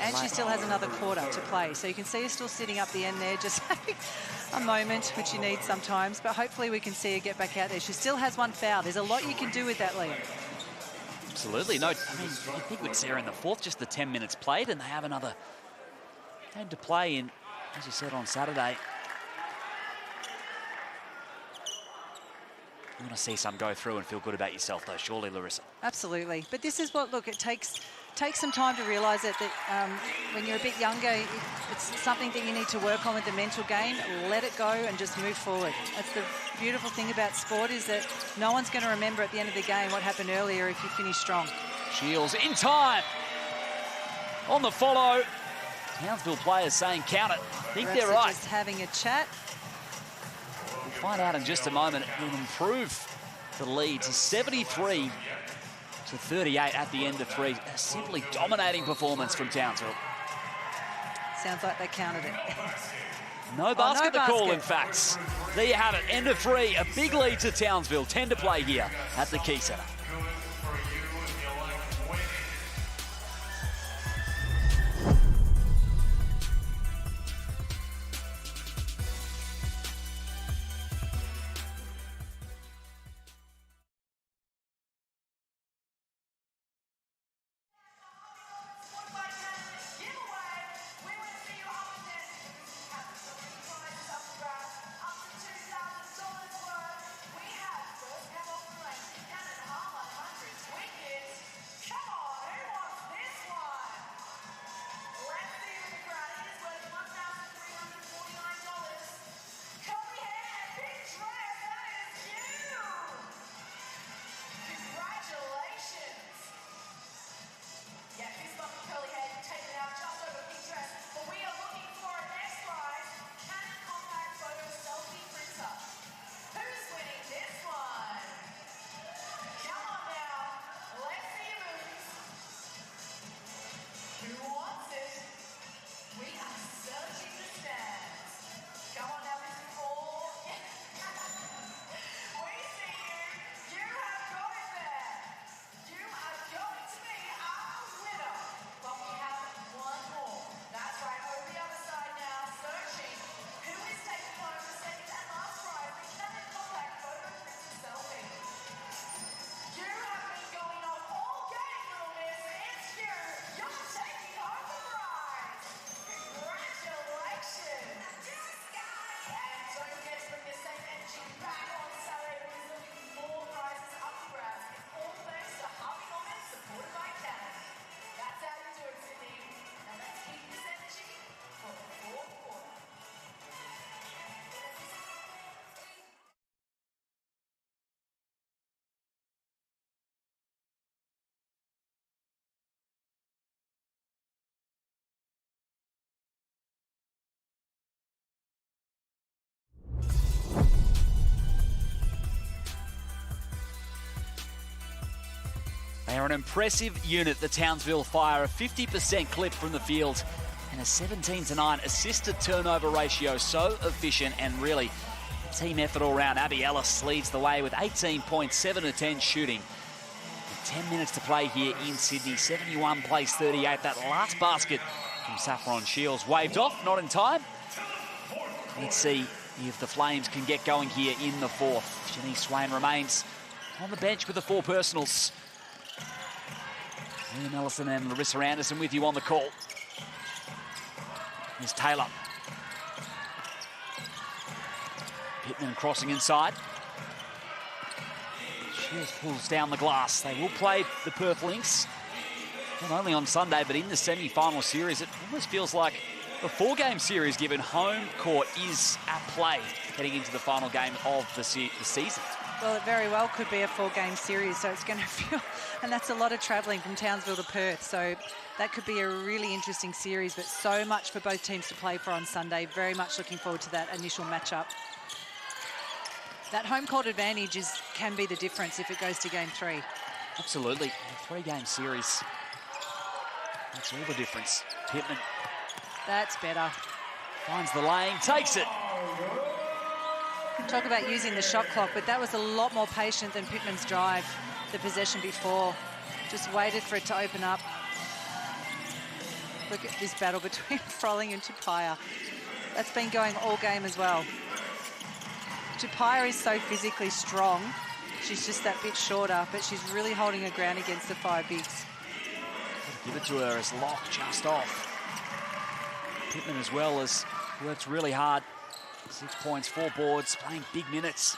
And she still has another quarter to play. So you can see her still sitting up the end there, just a moment, which you need sometimes. But hopefully we can see her get back out there. She still has 1 foul. There's a lot you can do with that, Liam. Absolutely. No, I mean, you think we'd see her in the fourth, just the 10 minutes played, and they have another game to play in, as you said, on Saturday. You want to see some go through and feel good about yourself, though, surely, Larissa. Absolutely. But this is what, look, it takes some time to realise that when you're a bit younger, it's something that you need to work on with the mental game. Let it go and just move forward. That's the beautiful thing about sport, is that no one's going to remember at the end of the game what happened earlier if you finish strong. Shields in time. On the follow. Townsville players saying count it. I think they're right. Just having a chat. We'll find out in just a moment. It will improve the lead to 73 to 38 at the end of 3. A simply dominating performance from Townsville. Sounds like they counted it. No basket to call, in fact. There you have it, end of 3. A big lead to Townsville. 10 to play here at the Quaycentre. They are an impressive unit, the Townsville Fire, a 50% clip from the field and a 17-9 assist-to-turnover ratio. So efficient and really team effort all round. Abby Ellis leads the way with 18 points, 7 of 10 shooting. With 10 minutes to play here in Sydney. 71 plays 38. That last basket from Saffron Shields waved off, not in time. Let's see if the Flames can get going here in the fourth. Shanice Swain remains on the bench with the 4 personals. Liam Ellison and Larissa Anderson with you on the call. Here's Taylor. Pittman crossing inside. Shields pulls down the glass. They will play the Perth Lynx, not only on Sunday, but in the semi-final series. It almost feels like a 4-game series, given home court is at play heading into the final game of the season. Well, it very well could be a 4-game series, so it's going to feel, and that's a lot of travelling from Townsville to Perth, so that could be a really interesting series, but so much for both teams to play for on Sunday. Very much looking forward to that initial matchup. That home court advantage can be the difference if it goes to game 3. Absolutely. A 3-game series. That's all the difference. Pittman. That's better. Finds the lane, takes it. Talk about using the shot clock, but that was a lot more patient than Pittman's drive, the possession before. Just waited for it to open up. Look at this battle between Froling and Tupaia. That's been going all game as well. Tupaia is so physically strong. She's just that bit shorter, but she's really holding her ground against the 5 bigs. Give it to her as Locke just off. Pittman as well has worked really hard. 6 points, 4 boards, playing big minutes.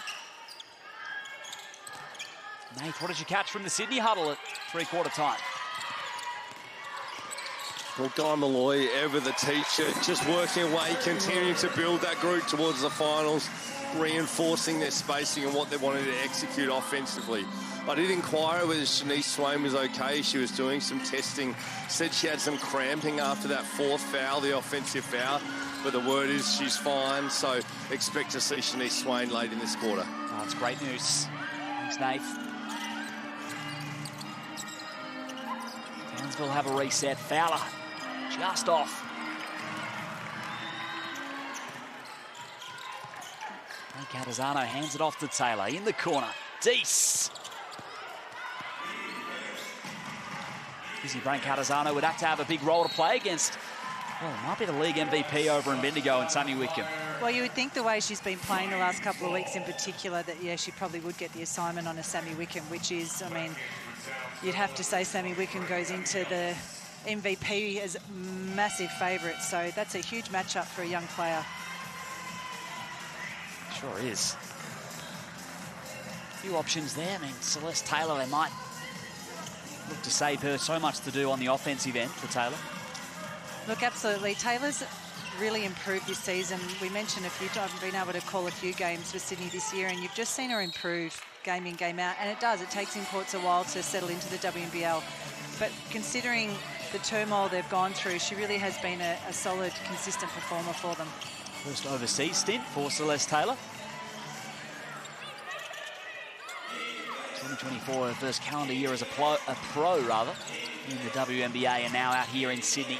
Nate, what did you catch from the Sydney huddle at 3/4 time? Well, Guy Malloy, ever the teacher, just working away, continuing to build that group towards the finals, reinforcing their spacing and what they wanted to execute offensively. I did inquire whether Shanice Swain was okay. She was doing some testing, said she had some cramping after that 4th foul, the offensive foul. But the word is she's fine, so expect to see Shanice Swain late in this quarter. Oh, that's great news. Thanks, Nate. Townsville have a reset. Fowler just off. Catazano hands it off to Taylor in the corner. Deese. Busy Brain Catazano would have to have a big role to play against. Well, it might be the league MVP over in Bendigo and Sammy Wickham. Well, you would think the way she's been playing the last couple of weeks in particular that, yeah, she probably would get the assignment on a Sammy Wickham, which is, I mean, you'd have to say Sammy Wickham goes into the MVP as massive favourite. So that's a huge matchup for a young player. Sure is. A few options there. I mean, Celeste Taylor, they might look to save her. So much to do on the offensive end for Taylor. Look, absolutely. Taylor's really improved this season. We mentioned a few times, been able to call a few games for Sydney this year, and you've just seen her improve game in, game out. And it does. It takes imports a while to settle into the WNBL. But considering the turmoil they've gone through, she really has been a solid, consistent performer for them. First overseas stint for Celeste Taylor. 2024, her first calendar year as a pro in the WNBA, and now out here in Sydney.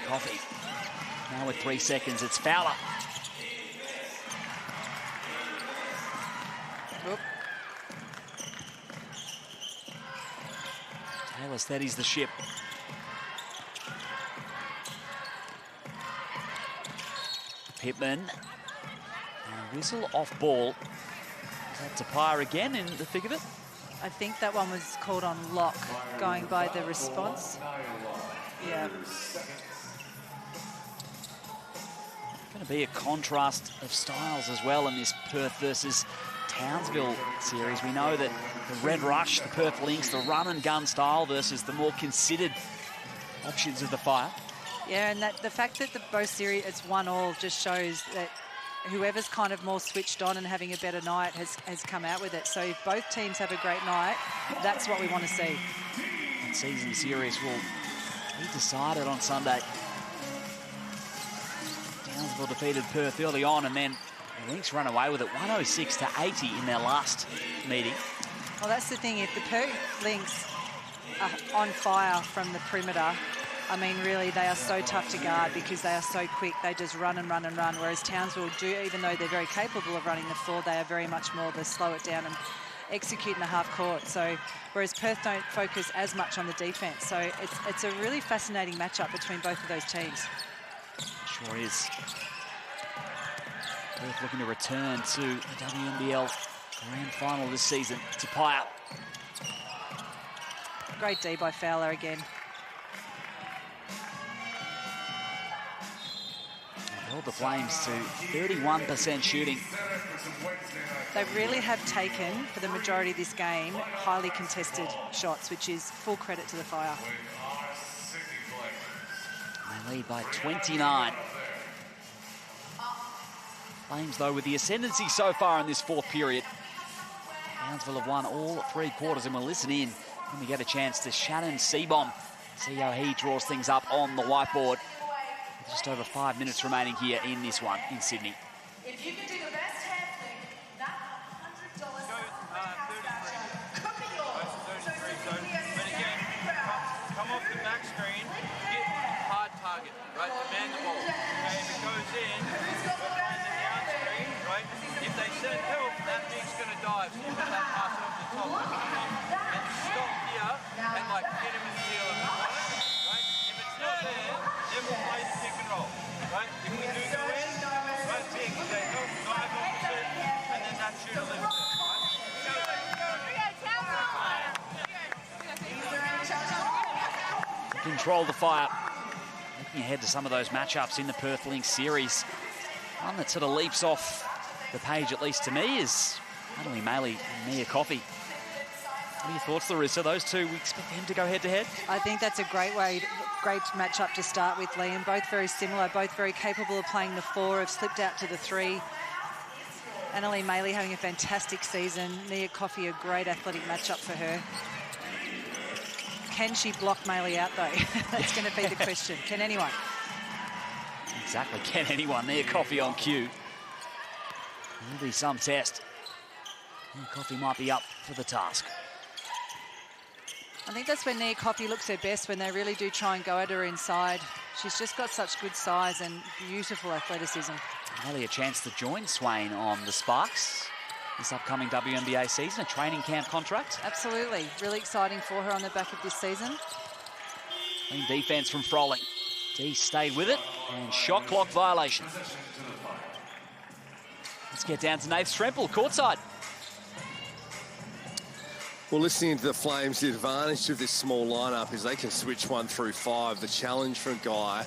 Coffey. Now with 3 seconds, it's Fowler. Oop. Taylor steadies the ship. Pittman. And a whistle off ball. Is that Tupaia again in the thick of it? I think that one was called on Locke, going by the response. Yeah. be a contrast of styles as well in this Perth versus Townsville series. We know that the Red Rush, the Perth Lynx, the run-and-gun style versus the more considered options of the Fire. Yeah, and the fact that both series, it's 1-1, just shows that whoever's kind of more switched on and having a better night has come out with it. So if both teams have a great night, that's what we want to see. The season series will be decided on Sunday. Townsville defeated Perth early on, and then the Lynx run away with it 106-80 in their last meeting. Well, that's the thing. If the Perth Lynx are on fire from the perimeter, I mean, really, they are so tough to guard because they are so quick. They just run and run and run, whereas Townsville do, even though they're very capable of running the floor, they are very much more the slow it down and execute in the half court. So, whereas Perth don't focus as much on the defense. So it's a really fascinating matchup between both of those teams. Sure is. Perth looking to return to the WNBL Grand Final this season. Tapia. Great D by Fowler again. Held the Flames to 31% shooting. They really have taken, for the majority of this game, highly contested shots, which is full credit to the Fire. They lead by 29. Flames, though, with the ascendancy so far in this fourth period. Townsville have won all 3 quarters, and we'll listen in when we get a chance to Shannon Seabom. See how he draws things up on the whiteboard. With just over 5 minutes remaining here in this one in Sydney. If you can do the best hand flick, that $100 voucher could be yours. So but again, come off the back screen, get hard target, right? Demand the ball. Okay, if it goes in, we're playing the down screen, right? If they send help, that thing's going to dive. So you put that pass over the top. And stop here and like hit him and steal him, right? If it's not there, then we'll play the pick and roll, right? If we do go in, right, big, they help, dive opposite, and then that shooter lives it, right? Control the Fire. Looking ahead to some of those matchups in the Perth Lynx series. One that sort of leaps off the page, at least to me, is Natalie Maley and Nia Coffey. What are your thoughts, Larissa? Those two, we expect them to go head-to-head? I think that's a great matchup to start with, Liam. Both very similar, both very capable of playing the 4, have slipped out to the 3. Annalie Maley having a fantastic season. Nia Coffey, a great athletic matchup for her. Can she block Maley out, though? That's going to be the question. Can anyone? Exactly. Can anyone? Nia Coffey on cue. Will be some test. Nia Coffey might be up for the task. I think that's when Nia Coffey looks her best, when they really do try and go at her inside. She's just got such good size and beautiful athleticism. Maybe a chance to join Swain on the Sparks this upcoming WNBA season, a training camp contract. Absolutely. Really exciting for her on the back of this season. Clean defense from Froling. D stayed with it, and shot clock violation. Let's get down to Nath Stremple, courtside. Well, listening to the Flames, the advantage of this small lineup is they can switch 1 through 5. The challenge for a guy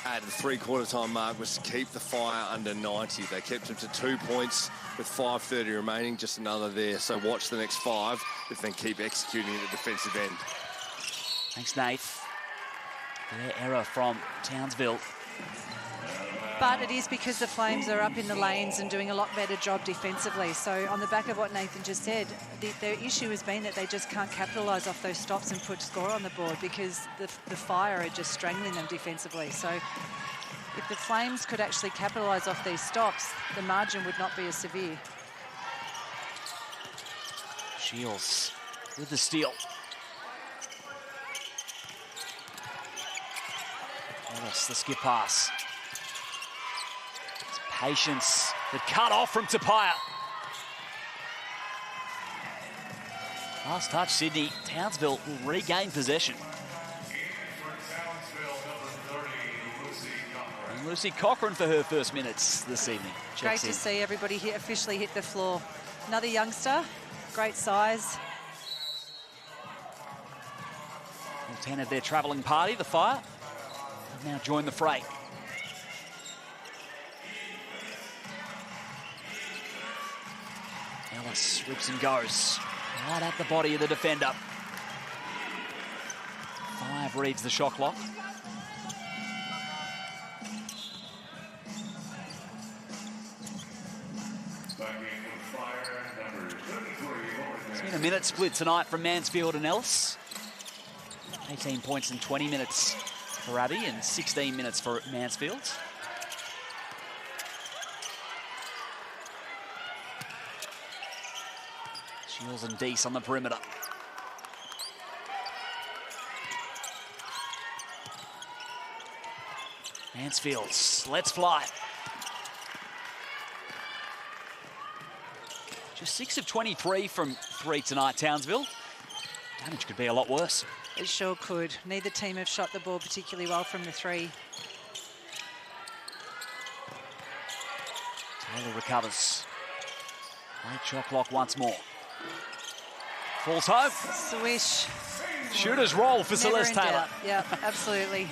at the 3/4 time mark was to keep the Fire under 90. They kept him to 2 points with 5:30 remaining, just another there. So watch the next 5 if they keep executing at the defensive end. Thanks, Nath. Their error from Townsville. But it is because the Flames are up in the lanes and doing a lot better job defensively. So on the back of what Nathan just said, their issue has been that they just can't capitalise off those stops and put score on the board because the Fire are just strangling them defensively. So if the Flames could actually capitalise off these stops, the margin would not be as severe. Shields with the steal. Ellis, the skip pass. It's patience. The cut off from Tapia. Last touch, Sydney. Townsville will regain possession. And Lucy Cochrane for her first minutes this evening. Great to see everybody officially hit the floor. Another youngster, great size. All 10 of their travelling party, the Fire, have now joined the fray. Ellis rips and goes. Right at the body of the defender. 5 reads the shot clock. Seen a minute split tonight from Mansfield and Ellis. 18 points in 20 minutes for Abbey and 16 minutes for Mansfield. Shields and Deese on the perimeter. Mansfield lets fly. Just 6 of 23 from 3 tonight, Townsville. Damage could be a lot worse. It sure could. Neither team have shot the ball particularly well from the 3. Taylor recovers. Late shot clock once more. Falls home. Swish. Shooter's roll for Never Celeste in Taylor. doubt. Yeah, absolutely.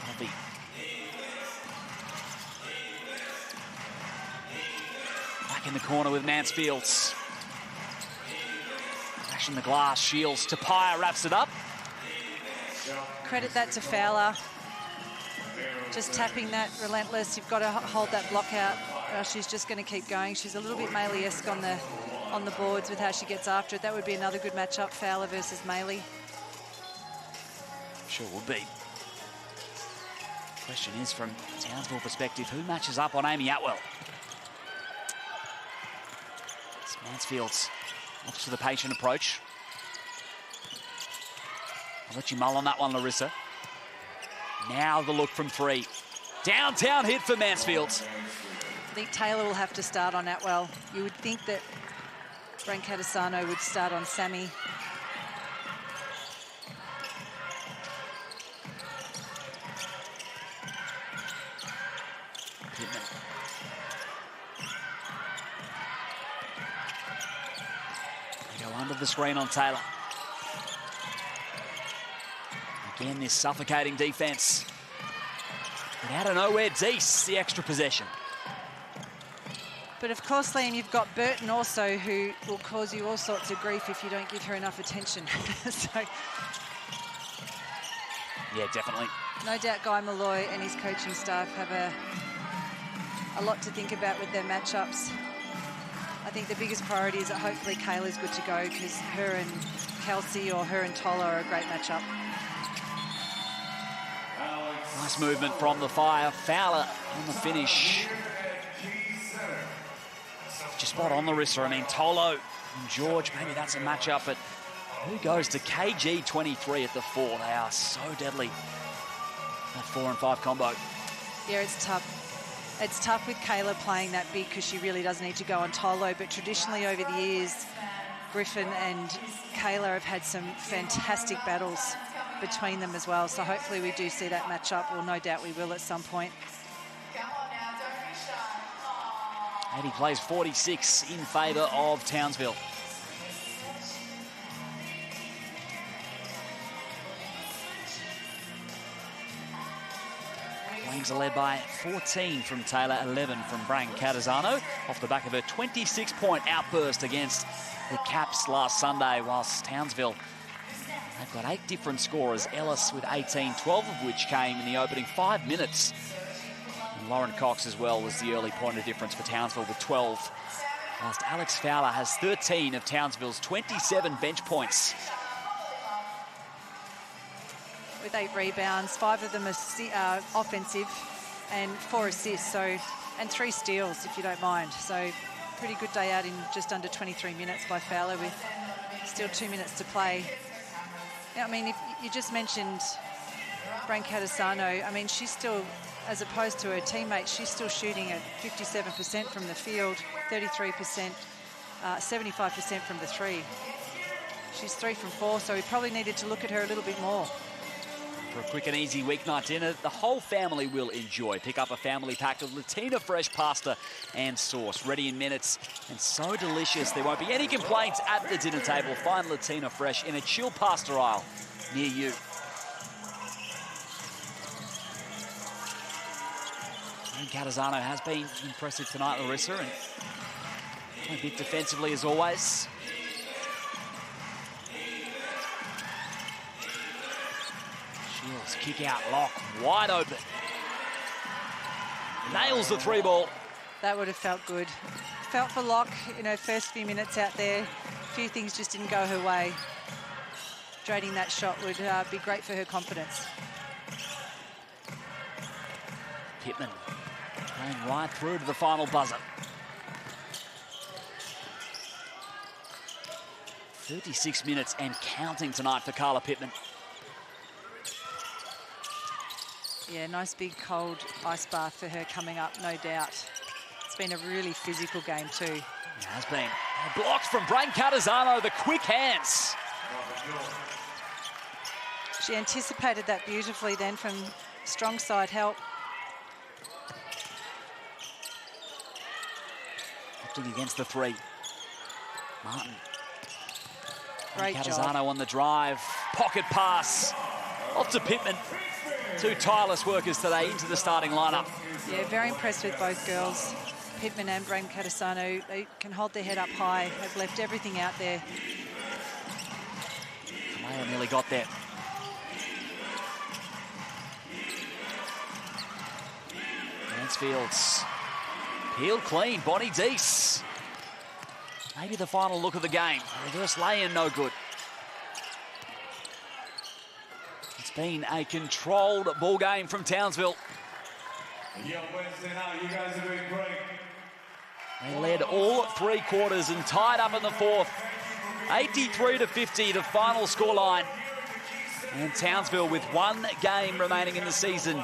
Coffee. Back in the corner with Mansfield. Crashing the glass. Shields. Tapia wraps it up. Credit that to Fowler. Just tapping that, relentless. You've got to hold that block out. She's just going to keep going. She's a little bit Maley-esque on the boards with how she gets after it. That would be another good matchup, Fowler versus Maley. Sure would be. Question is, from Townsville perspective, who matches up on Amy Atwell? It's Mansfield's opts for the patient approach. I'll let you mull on that one, Larissa. Now the look from 3. Downtown hit for Mansfield. I think Taylor will have to start on Atwell. You would think that Brancatisano would start on Sammy. Pittman. They go under the screen on Taylor. Again, this suffocating defense. But out of nowhere, Deese, the extra possession. But of course, Liam, you've got Burton also, who will cause you all sorts of grief if you don't give her enough attention. So, yeah, definitely. no doubt Guy Malloy and his coaching staff have a lot to think about with their matchups. I think the biggest priority is that hopefully Kayla's good to go, because her and Kelsey or her and Tola are a great matchup. Nice movement from the Fire. Fowler on the finish. Just spot on, Larissa. I mean, Tolo and George, maybe that's a matchup, but who goes to KG 23 at the 4? They are so deadly. That 4 and 5 combo. Yeah, it's tough. It's tough with Kayla playing that big because she really does need to go on Tolo, but traditionally over the years, Griffin and Kayla have had some fantastic battles between them as well, so hopefully we do see that matchup. Well, no doubt we will at some point. And he plays 46 in favour of Townsville. Flames are led by 14 from Taylor, 11 from Brancatisano, off the back of her 26-point outburst against the Caps last Sunday, whilst Townsville, they've got 8 different scorers. Ellis with 18, 12 of which came in the opening 5 minutes. And Lauren Cox as well was the early point of difference for Townsville with 12. Whilst Alex Fowler has 13 of Townsville's 27 bench points. With 8 rebounds, 5 of them are offensive and 4 assists, and 3 steals, if you don't mind. So pretty good day out in just under 23 minutes by Fowler with still 2 minutes to play. Now, I mean, if you just mentioned Brancatisano, I mean, she's still, as opposed to her teammates, she's still shooting at 57% from the field, 33%, 75% from the 3. She's 3 from 4, so we probably needed to look at her a little bit more. For a quick and easy weeknight dinner the whole family will enjoy. Pick up a family pack of Latina fresh pasta and sauce. Ready in minutes and so delicious there won't be any complaints at the dinner table. Find Latina fresh in a chill pasta aisle near you. Catazano has been impressive tonight, Larissa, and a bit defensively as always. Shields kick out, Lock wide open. Nails the 3 ball. That would have felt good. Felt for Lock, first few minutes out there. A few things just didn't go her way. Draining that shot would be great for her confidence. Pittman playing right through to the final buzzer. 36 minutes and counting tonight for Carla Pittman. Yeah, nice big cold ice bath for her coming up, no doubt. It's been a really physical game too. It has been. Blocked from Brain Catazano, the quick hands. She anticipated that beautifully then from strong side help. Opting against the 3. Martin. Great Catazano job. on the drive. Pocket pass. Off to Pittman. 2 tireless workers today into the starting lineup. Yeah, very impressed with both girls. Pittman and Brain Catazano, they can hold their head up high, have left everything out there. Kamea nearly got there. Mansfield's peeled clean, Bonnie Deese. Maybe the final look of the game. Reverse lay-in, no good. It's been a controlled ball game from Townsville. Yo, Wednesday night, you guys are doing great. They led all 3 quarters and tied up in the 4th. 83-50, the final scoreline. And Townsville with 1 game remaining in the season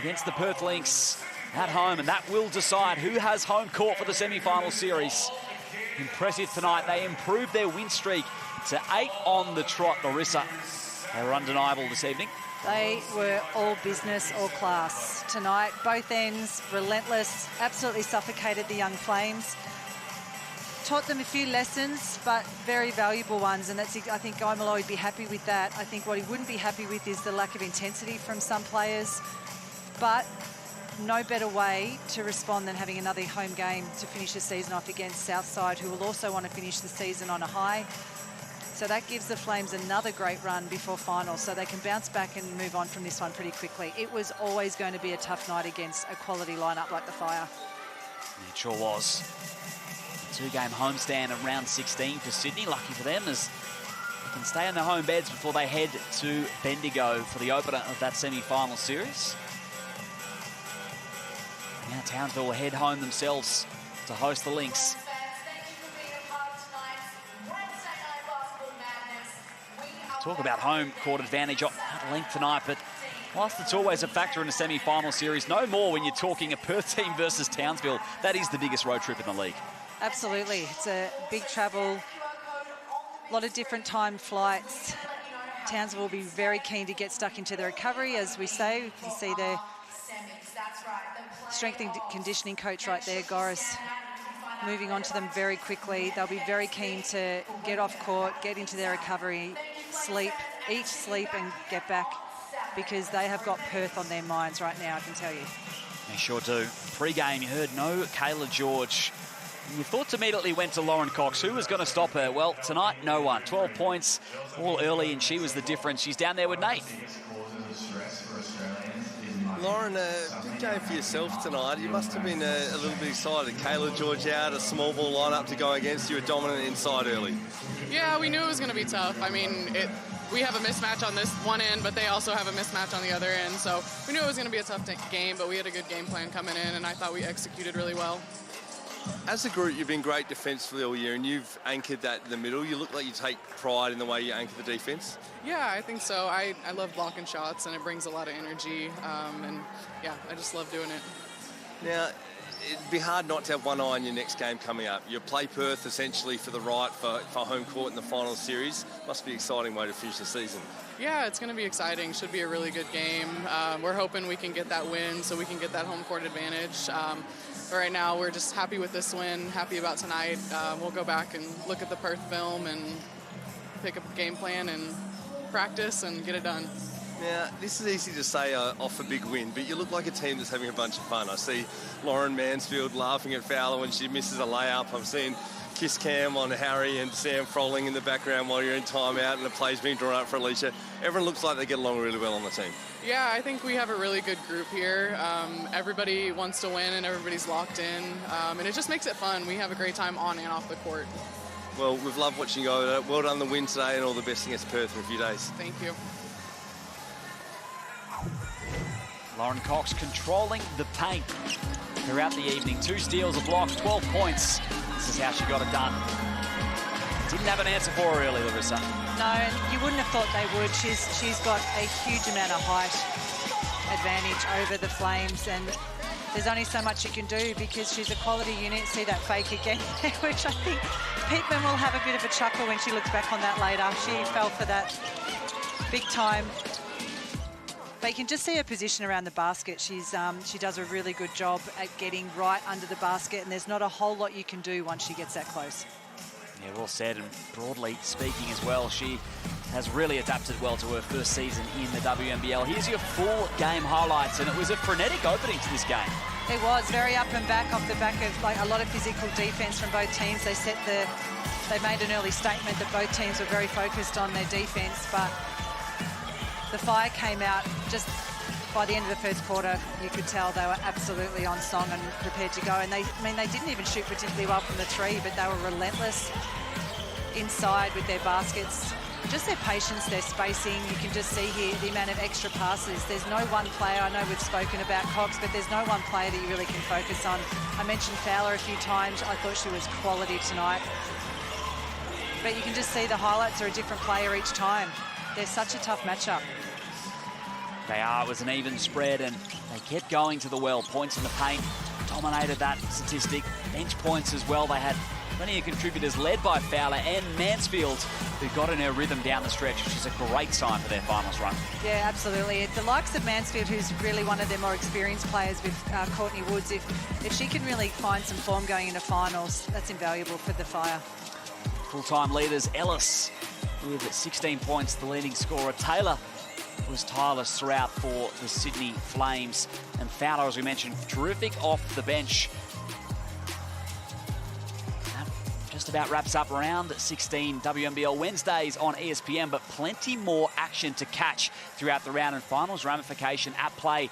against the Perth Lynx at home, and that will decide who has home court for the semi-final series. Impressive tonight. They improved their win streak to 8 on the trot, Larissa. They were undeniable this evening. They were all business, all class tonight. Both ends, relentless, absolutely suffocated the young Flames. Taught them a few lessons, but very valuable ones, and that's, I think Guy Malloy would be happy with that. I think what he wouldn't be happy with is the lack of intensity from some players, but no better way to respond than having another home game to finish the season off against Southside, who will also want to finish the season on a high. So that gives the Flames another great run before finals, so they can bounce back and move on from this one pretty quickly. It was always going to be a tough night against a quality lineup like the Fire. It sure was. 2-game homestand of round 16 for Sydney. Lucky for them as they can stay on their home beds before they head to Bendigo for the opener of that semi-final series. Now Townsville will head home themselves to host the Lynx. Talk about home court advantage at length tonight, but whilst it's always a factor in a semi-final series, no more when you're talking a Perth team versus Townsville. That is the biggest road trip in the league. Absolutely. It's a big travel, a lot of different timed flights. Townsville will be very keen to get stuck into the recovery, as we say. You can see their strength and conditioning coach right there, Goris, moving on to them very quickly. They'll be very keen to get off court, get into their recovery, sleep, eat, sleep and get back, because they have got Perth on their minds right now, I can tell you. They sure do. Pre-game, you heard no Kayla George. And your thoughts immediately went to Lauren Cox. Who was going to stop her? Well, tonight, no one. 12 points, all early, and she was the difference. She's down there with Nate. Lauren, big game for yourself tonight. You must have been a little bit excited. Kayla George out, a small ball lineup to go against you, a dominant inside early. Yeah, we knew it was going to be tough. I mean, we have a mismatch on this one end, but they also have a mismatch on the other end. So we knew it was going to be a tough game, but we had a good game plan coming in, and I thought we executed really well. As a group, you've been great defensively all year, and you've anchored that in the middle. You look like you take pride in the way you anchor the defense. Yeah, I think so. I love blocking shots, and it brings a lot of energy. And, yeah, I just love doing it. Now, it'd be hard not to have one eye on your next game coming up. You play Perth essentially for the right for home court in the final series. Must be an exciting way to finish the season. Yeah, it's going to be exciting. Should be a really good game. We're hoping we can get that win so we can get that home court advantage. Right now, we're just happy with this win, happy about tonight. We'll go back and look at the Perth film and pick up a game plan and practice and get it done. Now, this is easy to say off a big win, but you look like a team that's having a bunch of fun. I see Lauren Mansfield laughing at Fowler when she misses a layup. I'm seeing kiss cam on Harry and Sam Froling in the background while you're in timeout and the play's being drawn up for Alicia. Everyone looks like they get along really well on the team. Yeah, I think we have a really good group here. Everybody wants to win and everybody's locked in, and it just makes it fun. We have a great time on and off the court. Well, we've loved watching you go. Well done the win today, and all the best against Perth in a few days. Thank you. Lauren Cox controlling the paint throughout the evening. 2 steals, a block, 12 points. This is how she got it done. Didn't have an answer for her early, Larissa. No, and you wouldn't have thought they would. She's got a huge amount of height advantage over the Flames, and there's only so much you can do because she's a quality unit. See that fake again, which I think Pittman will have a bit of a chuckle when she looks back on that later. She fell for that big time. But you can just see her position around the basket. She does a really good job at getting right under the basket, and there's not a whole lot you can do once she gets that close. Yeah, well said, and broadly speaking as well, she has really adapted well to her first season in the WNBL. Here's your full game highlights, and it was a frenetic opening to this game. It was very up and back, off the back of like a lot of physical defense from both teams. They made an early statement that both teams were very focused on their defense, but the Fire came out just by the end of the first quarter. You could tell they were absolutely on song and prepared to go. And they didn't even shoot particularly well from the 3, but they were relentless inside with their baskets. Just their patience, their spacing. You can just see here the amount of extra passes. There's no one player. I know we've spoken about Cox, but there's no one player that you really can focus on. I mentioned Fowler a few times. I thought she was quality tonight. But you can just see the highlights are a different player each time. They're such a tough matchup. They are. It was an even spread, and they kept going to the well. Points in the paint dominated that statistic. Bench points as well. They had plenty of contributors led by Fowler and Mansfield, who got in her rhythm down the stretch, which is a great sign for their finals run. Yeah, absolutely. The likes of Mansfield, who's really one of their more experienced players with Courtney Woods, if she can really find some form going into finals, that's invaluable for the Fire. Full-time leaders, Ellis with 16 points, the leading scorer. Taylor was tireless throughout for the Sydney Flames. And Fowler, as we mentioned, terrific off the bench. That just about wraps up round 16 WNBL Wednesdays on ESPN, but plenty more action to catch throughout the round and finals. Ramification at play,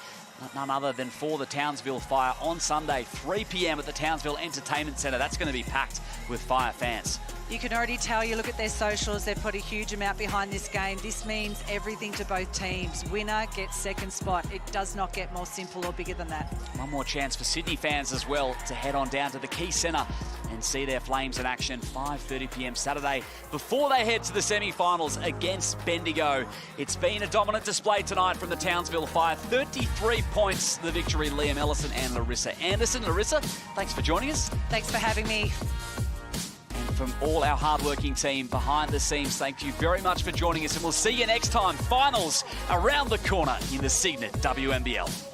none other than for the Townsville Fire on Sunday, 3 p.m. at the Townsville Entertainment Centre. That's going to be packed with Fire fans. You can already tell, you look at their socials, they've put a huge amount behind this game. This means everything to both teams. Winner gets second spot. It does not get more simple or bigger than that. One more chance for Sydney fans as well to head on down to the Quaycentre and see their Flames in action, 5:30 p.m. Saturday, before they head to the semi-finals against Bendigo. It's been a dominant display tonight from the Townsville Fire. 33 points, the victory. Liam Ellison and Larissa Anderson. Larissa, thanks for joining us. Thanks for having me. From all our hard-working team behind the scenes, thank you very much for joining us, and we'll see you next time. Finals around the corner in the Signet WNBL.